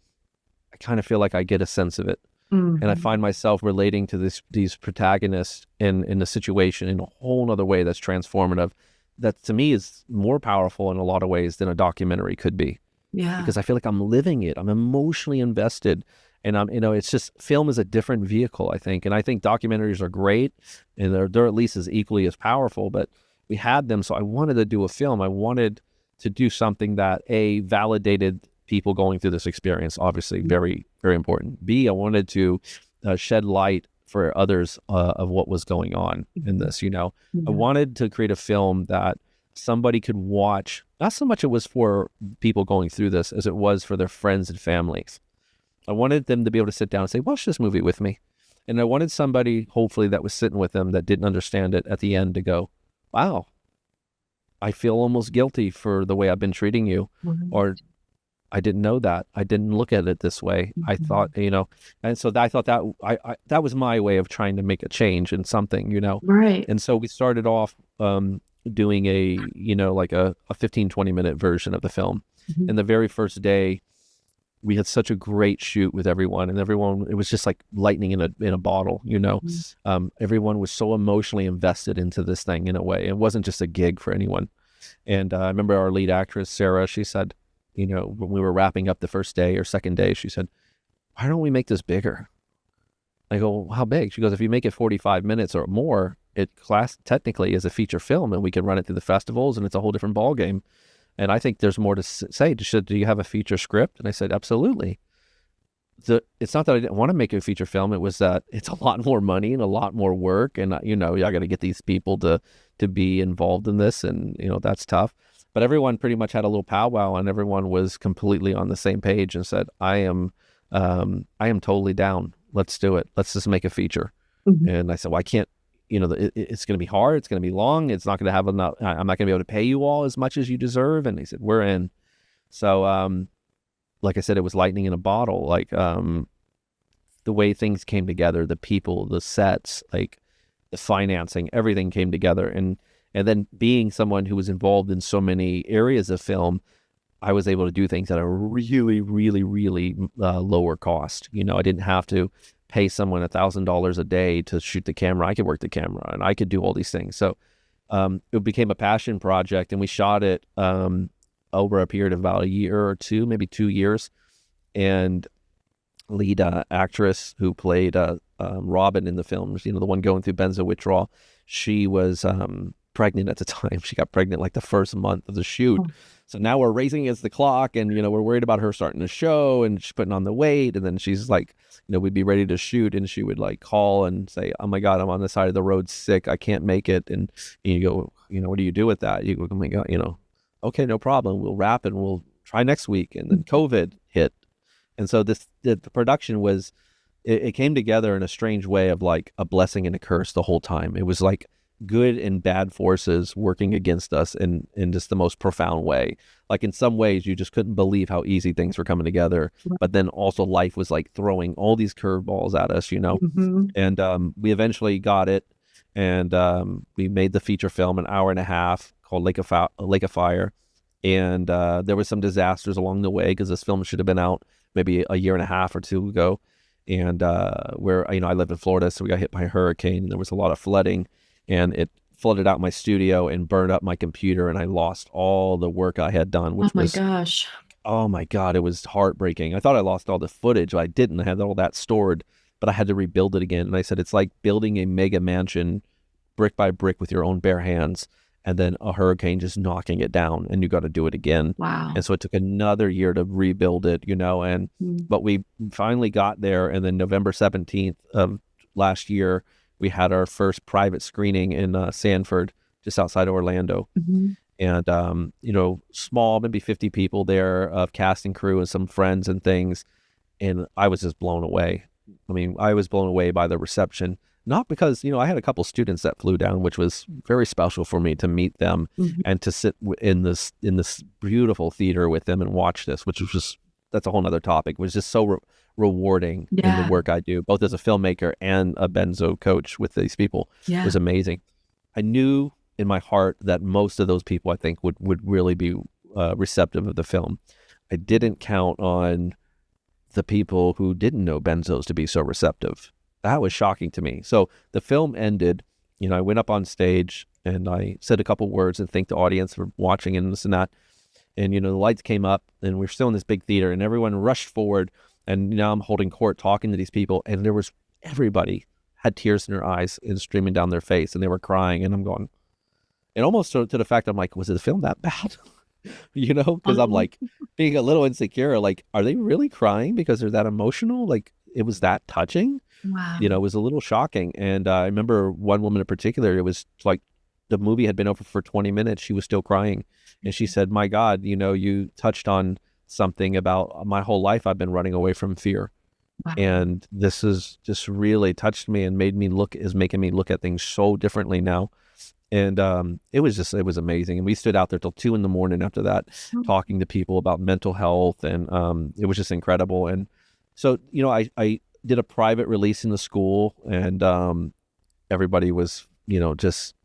I kind of feel like I get a sense of it. And I find myself relating to these protagonists in the situation in a whole other way that's transformative. That to me is more powerful in a lot of ways than a documentary could be. Yeah. Because I feel like I'm living it. I'm emotionally invested. And it's just, film is a different vehicle, I think. And I think documentaries are great, and they're at least as equally as powerful, but we had them. So I wanted to do a film. I wanted to do something that validated people going through this experience, obviously very, very important. B, I wanted to shed light for others of what was going on in this, I wanted to create a film that somebody could watch. Not so much it was for people going through this as it was for their friends and families. I wanted them to be able to sit down and say, watch this movie with me. And I wanted somebody, hopefully, that was sitting with them that didn't understand it at the end to go, wow, I feel almost guilty for the way I've been treating you. Or I didn't know that. I didn't look at it this way. I thought, and so I thought that that was my way of trying to make a change in something, Right. And so we started off doing a 15, 20-minute version of the film. And the very first day, we had such a great shoot with everyone, and it was just like lightning in a bottle, Everyone was so emotionally invested into this thing in a way. It wasn't just a gig for anyone. And I remember our lead actress, Sarah, she said, when we were wrapping up the first day or second day, she said, why don't we make this bigger? I go, well, how big? She goes, if you make it 45 minutes or more, it technically is a feature film, and we can run it through the festivals, and it's a whole different ballgame. And I think there's more to say. Do you have a feature script? And I said, absolutely. It's not that I didn't want to make a feature film. It was that it's a lot more money and a lot more work. And, I got to get these people to be involved in this. And, that's tough. But everyone pretty much had a little powwow, and everyone was completely on the same page and said, I am totally down. Let's do it. Let's just make a feature. And I said, well, I can't, it's going to be hard. It's going to be long. It's not going to have enough. I'm not going to be able to pay you all as much as you deserve. And he said, we're in. So, like I said, it was lightning in a bottle. Like, the way things came together, the people, the sets, like the financing, everything came together. And then being someone who was involved in so many areas of film, I was able to do things at a really, really, really lower cost. I didn't have to pay someone $1,000 a day to shoot the camera. I could work the camera, and I could do all these things. So it became a passion project, and we shot it over a period of about a year or two, maybe 2 years. And lead actress who played Robin in the films, the one going through benzo withdrawal, she was pregnant at the time. She got pregnant like the first month of the shoot. So now we're racing against the clock, and, we're worried about her starting the show, and she's putting on the weight. And then she's like, we'd be ready to shoot, and she would like call and say, oh my God, I'm on the side of the road sick. I can't make it. And you go, what do you do with that? You go, oh my God, okay, no problem. We'll wrap and we'll try next week. And then COVID hit. And so the production was, it came together in a strange way of like a blessing and a curse the whole time. It was like good and bad forces working against us in just the most profound way. Like in some ways you just couldn't believe how easy things were coming together, but then also life was like throwing all these curveballs at us, and we eventually got it, and we made the feature film, an hour and a half, called Lake of Fire. And there was some disasters along the way, because this film should have been out maybe a year and a half or two ago. And where, I live in Florida, so we got hit by a hurricane, and there was a lot of flooding, and it flooded out my studio and burned up my computer, and I lost all the work I had done, which was, gosh. oh my God, it was heartbreaking. I thought I lost all the footage, but I didn't. I had all that stored, but I had to rebuild it again. And I said, it's like building a mega mansion brick by brick with your own bare hands, and then a hurricane just knocking it down, and you got to do it again. Wow. And so it took another year to rebuild it, but we finally got there. And then November 17th of last year, we had our first private screening in Sanford, just outside of Orlando. And, small, maybe 50 people there of cast and crew and some friends and things. And I was just blown away. I mean, I was blown away by the reception. Not because, I had a couple students that flew down, which was very special for me to meet them and to sit in this beautiful theater with them and watch this, which was just, that's a whole nother topic. It was just so rewarding in the work I do, both as a filmmaker and a benzo coach with these people. It was amazing. I knew in my heart that most of those people, I think, would really be receptive of the film. I didn't count on the people who didn't know benzos to be so receptive. That was shocking to me. So the film ended, I went up on stage and I said a couple words and thanked the audience for watching and this and that. And, the lights came up and we're still in this big theater and everyone rushed forward. And now I'm holding court talking to these people. And there was, everybody had tears in their eyes and streaming down their face and they were crying. And I'm going, and almost to the fact, I'm like, was the film that bad? Because I'm like being a little insecure, like, are they really crying because they're that emotional? Like, it was that touching. Wow. It was a little shocking. And I remember one woman in particular, it was like the movie had been over for 20 minutes. She was still crying. And she said, my God, you touched on something about my whole life. I've been running away from fear. Wow. And this has just really touched me and is making me look at things so differently now. And it was amazing. And we stood out there till 2 a.m. after that, talking to people about mental health. And it was just incredible. And so, I did a private release in the school and everybody was, just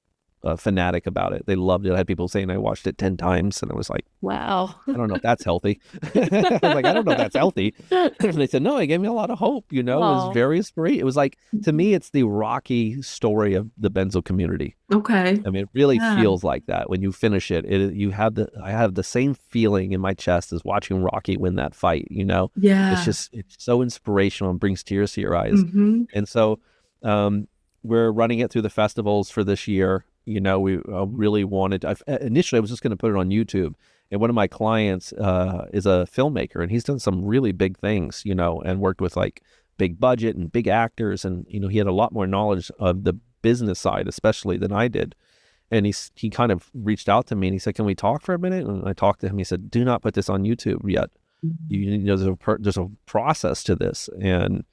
fanatic about it. They loved it. I had people saying I watched it 10 times and I was like, wow, I don't know if that's healthy. I was like, I don't know if that's healthy. And they said, no, it gave me a lot of hope. It was very inspiring. It was like, to me, it's the Rocky story of the benzo community. Okay. I mean, it really feels like that when you finish it. I have the same feeling in my chest as watching Rocky win that fight. Yeah. It's so inspirational and brings tears to your eyes. And so we're running it through the festivals for this year. We really wanted initially I was just going to put it on YouTube, and one of my clients is a filmmaker and he's done some really big things, and worked with like big budget and big actors, and he had a lot more knowledge of the business side especially than I did. And he kind of reached out to me and he said, can we talk for a minute? And I talked to him. He said, do not put this on YouTube yet. There's a process to this. And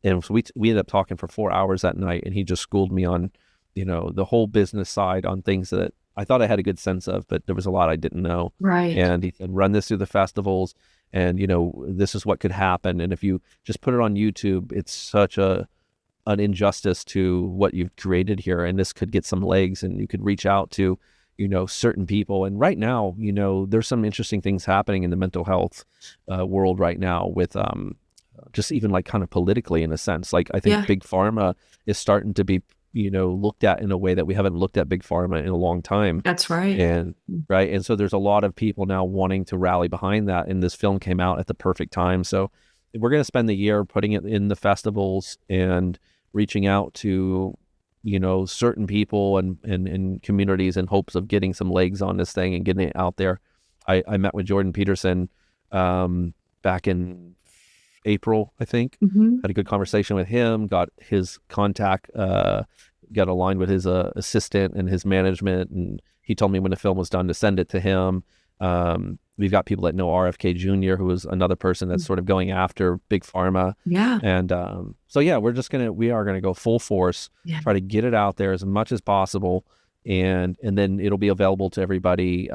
so we ended up talking for 4 hours that night, and he just schooled me on the whole business side, on things that I thought I had a good sense of, but there was a lot I didn't know. Right. And he said, run this through the festivals and, this is what could happen. And if you just put it on YouTube, it's such an injustice to what you've created here. And this could get some legs and you could reach out to, certain people. And right now, there's some interesting things happening in the mental health world right now with just even like kind of politically in a sense. Like I think Big Pharma is starting to be looked at in a way that we haven't looked at Big Pharma in a long time. That's right. And so there's a lot of people now wanting to rally behind that, and this film came out at the perfect time. So we're going to spend the year putting it in the festivals and reaching out to certain people and communities in hopes of getting some legs on this thing and getting it out there. I met with Jordan Peterson back in April, I think. Had a good conversation with him, got his contact, got aligned with his assistant and his management, and he told me when the film was done to send it to him. We've got people that know RFK Jr., who is another person that's sort of going after Big Pharma. Yeah. And so we are gonna go full force, try to get it out there as much as possible, and then it'll be available to everybody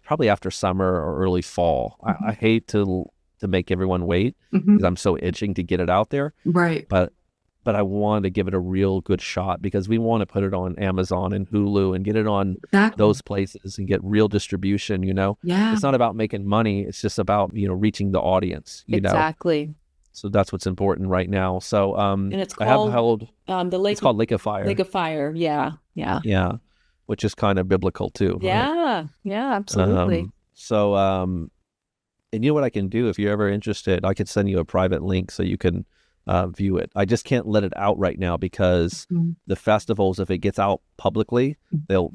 probably after summer or early fall. I hate to make everyone wait because I'm so itching to get it out there. Right. But I want to give it a real good shot because we want to put it on Amazon and Hulu and get it on those places and get real distribution, Yeah. It's not about making money. It's just about, reaching the audience, Exactly. So that's what's important right now. So, and it's called, I have held, it's called Lake of Fire. Lake of Fire. Yeah. Yeah. Yeah. Which is kind of biblical too. Yeah. Right? Yeah, absolutely. And you know what I can do if you're ever interested? I could send you a private link so you can view it. I just can't let it out right now because the festivals, if it gets out publicly, you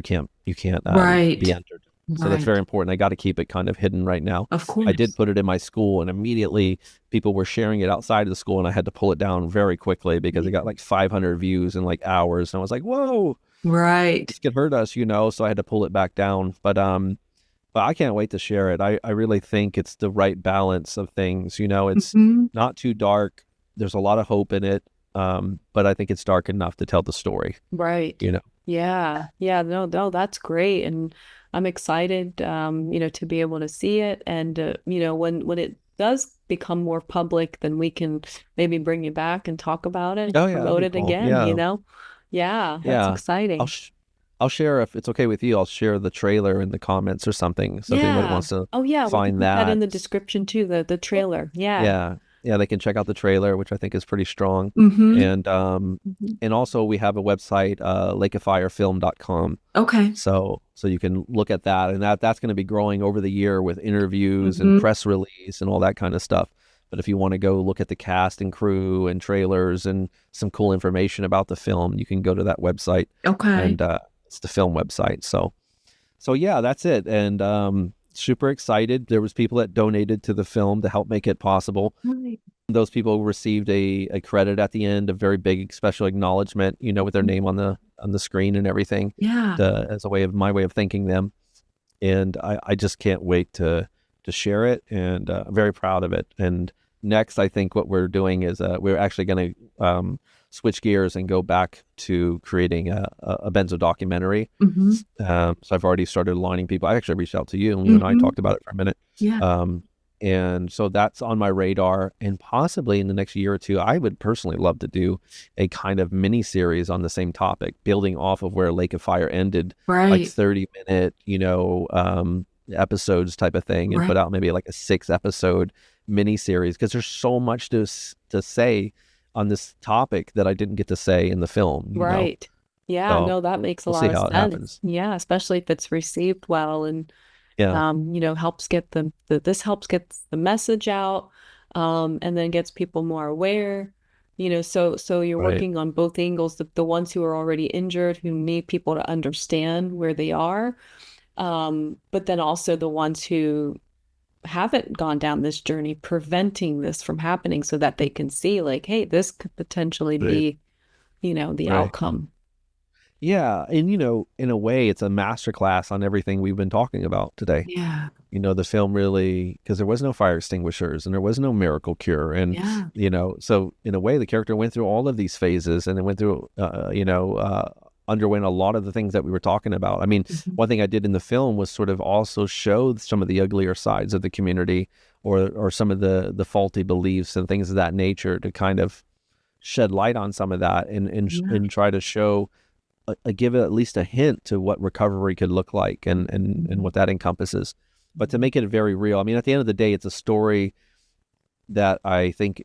can't be entered. So that's very important. I got to keep it kind of hidden right now. Of course. I did put it in my school, and immediately people were sharing it outside of the school, and I had to pull it down very quickly because it got like 500 views in like hours, and I was like, whoa. Right. This could hurt us, so I had to pull it back down. But But I can't wait to share it. I really think it's the right balance of things. It's Hmm. not too dark. There's a lot of hope in it. But I think it's dark enough to tell the story, Right. you know. Yeah. Yeah. No, no, that's great. And I'm excited, to be able to see it. And, when it does become more public, then we can maybe bring you back and talk about it, Oh yeah, that'd promote be it cool. again, Yeah. Yeah, that's Yeah. I'll exciting. sh I'll share if it's okay with you, I'll share the trailer in the comments or something. So if anybody Yeah. wants to Oh, yeah, we can find put that in that, the description too, the trailer. Yeah. yeah. Yeah, they can check out the trailer, which I think is pretty strong. Mm-hmm. And Hmm. and also we have a website, lakeofirefilm.com. Okay. So you can look at that, and that's going to be growing over the year with interviews and Hmm. press release and all that kind of stuff. But if you want to go look at the cast and crew and trailers and some cool information about the film, you can go to that website, Okay. and it's the film website. So yeah, that's it. And super excited. There was people that donated to the film to help make it possible. Right. Those people received a credit at the end, a very big special acknowledgement, with their name on the screen and everything, Yeah. as a way of my way of thanking them. And I just can't wait to share it, and I'm very proud of it. And next, I think what we're doing is we're actually going to switch gears and go back to creating a benzo documentary. Hmm. So I've already started aligning people. I actually reached out to you, and you and I Hmm. talked about it for a minute. Yeah. Um, and so that's on my radar. And possibly in the next year or two, I would personally love to do a kind of mini series on the same topic, building off of where Lake of Fire ended, like Right. 30-minute, episodes type of thing, and Right. put out maybe like a 6-episode mini series, because there's so much to say on this topic that I didn't get to say in the film. Right. Yeah, So no, that makes a we'll see lot of how it sense. happens. Yeah, especially if it's received well and Yeah, helps get this helps get the message out, and then gets people more aware. So you're right, working on both angles, the ones who are already injured, who need people to understand where they are, but then also the ones who haven't gone down this journey, preventing this from happening so that they can see like, hey, this could potentially right, be, the right. outcome. Yeah, and in a way, it's a masterclass on everything we've been talking about today. Yeah. The film really, because there was no fire extinguishers and there was no miracle cure, and Yeah. so in a way, the character went through all of these phases, and then went through, underwent a lot of the things that we were talking about. I mean, Mhm. one thing I did in the film was sort of also show some of the uglier sides of the community, or some of the faulty beliefs and things of that nature, to kind of shed light on some of that, Yeah. and try to show, give it at least a hint to what recovery could look like, and Mhm. what that encompasses, but to make it very real. I mean, at the end of the day, it's a story that I think,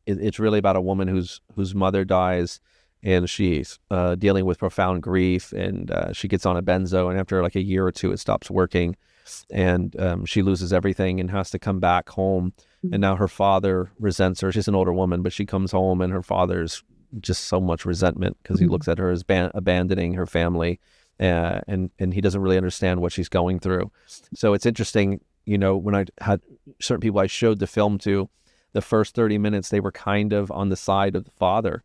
it's really about a woman whose mother dies, and she's dealing with profound grief, and she gets on a benzo, and after like a year or two, it stops working, and she loses everything and has to come back home. And now her father resents her. She's an older woman, but she comes home, and her father's just so much resentment, because he Mhm. looks at her as abandoning her family, and he doesn't really understand what she's going through. So it's interesting, when I had certain people I showed the film to, the first 30 minutes, they were kind of on the side of the father,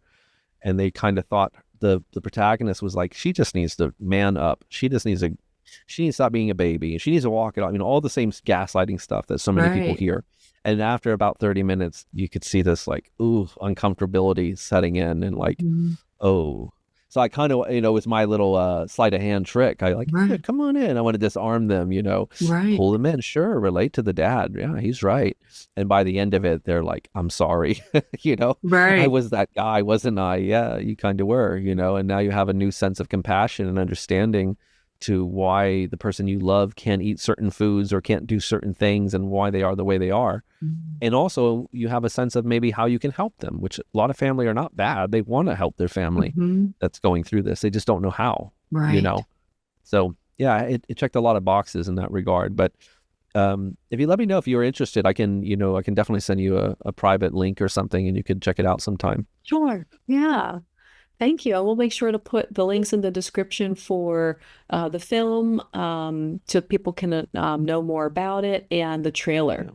and they kind of thought the protagonist was like, she just needs to man up. She needs to stop being a baby. She needs to walk it out. All the same gaslighting stuff that so many people Right. hear. And after about 30 minutes, you could see this like, ooh, uncomfortability setting in, and like, Mhm. oh. So I kind of, with my little sleight of hand trick, I like, yeah, Right. come on in. I want to disarm them, Right. pull them in. Sure, relate to the dad. Yeah, he's right. And by the end of it, they're like, I'm sorry. I Right. was that guy, wasn't I? Yeah, you kind of were, and now you have a new sense of compassion and understanding to why the person you love can't eat certain foods or can't do certain things, and why they are the way they are. Mhm. And also you have a sense of maybe how you can help them, which a lot of family are not bad. They want to help their family Mhm. that's going through this. They just don't know how, you Right. know? So yeah, it checked a lot of boxes in that regard. But if you let me know if you're interested, I can definitely send you a private link or something, and you could check it out sometime. Sure. Yeah. Thank you. I will make sure to put the links in the description for the film, so people can know more about it, and the trailer. Yeah.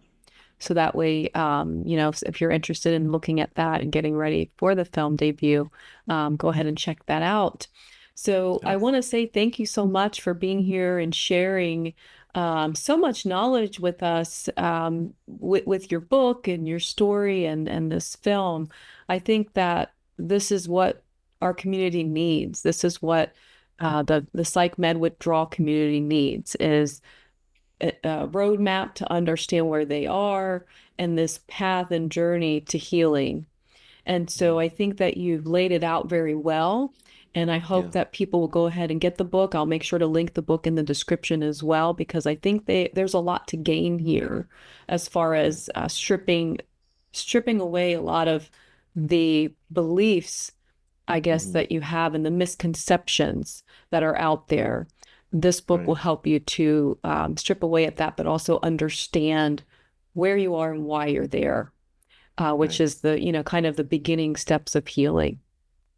So that way, if you're interested in looking at that and getting ready for the film debut, go ahead and check that out. So I Yeah. want to say thank you so much for being here and sharing, so much knowledge with us, with your book and your story and this film. I think that this is what our community needs. This is what the psych med withdrawal community needs, is a roadmap to understand where they are and this path and journey to healing. And so Mm. I think that you've laid it out very well. And I hope Yeah. that people will go ahead and get the book. I'll make sure to link the book in the description as well, because I think there's a lot to gain here as far Right. as stripping away a lot of the beliefs, I guess, Hmm. that you have and the misconceptions that are out there. This book will Right. help you to strip away at that, but also understand where you are and why you're there, which Right. is the, kind of the beginning steps of healing.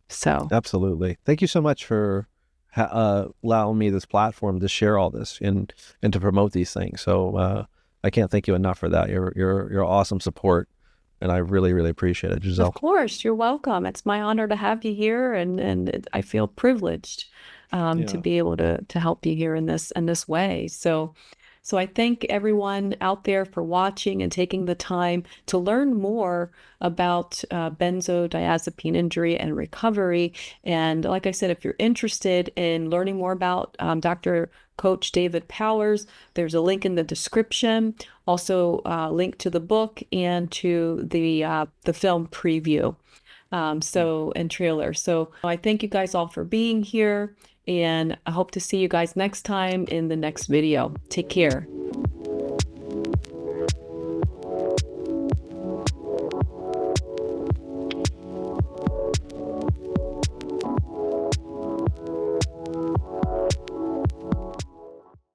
So, Absolutely. Thank you so much for allowing me this platform to share all this and to promote these things. So I can't thank you enough for that. You're awesome support, and I really really appreciate it, of Giselle. course, you're welcome. It's my honor to have you here, and I feel privileged to Yeah. be able to help you here in this way. So I thank everyone out there for watching and taking the time to learn more about benzodiazepine injury and recovery. And like I said, if you're interested in learning more about Dr. Coach David Powers, there's a link in the description. Also, link to the book and to the film preview. And trailer. So I thank you guys all for being here, and I hope to see you guys next time in the next video. Take care.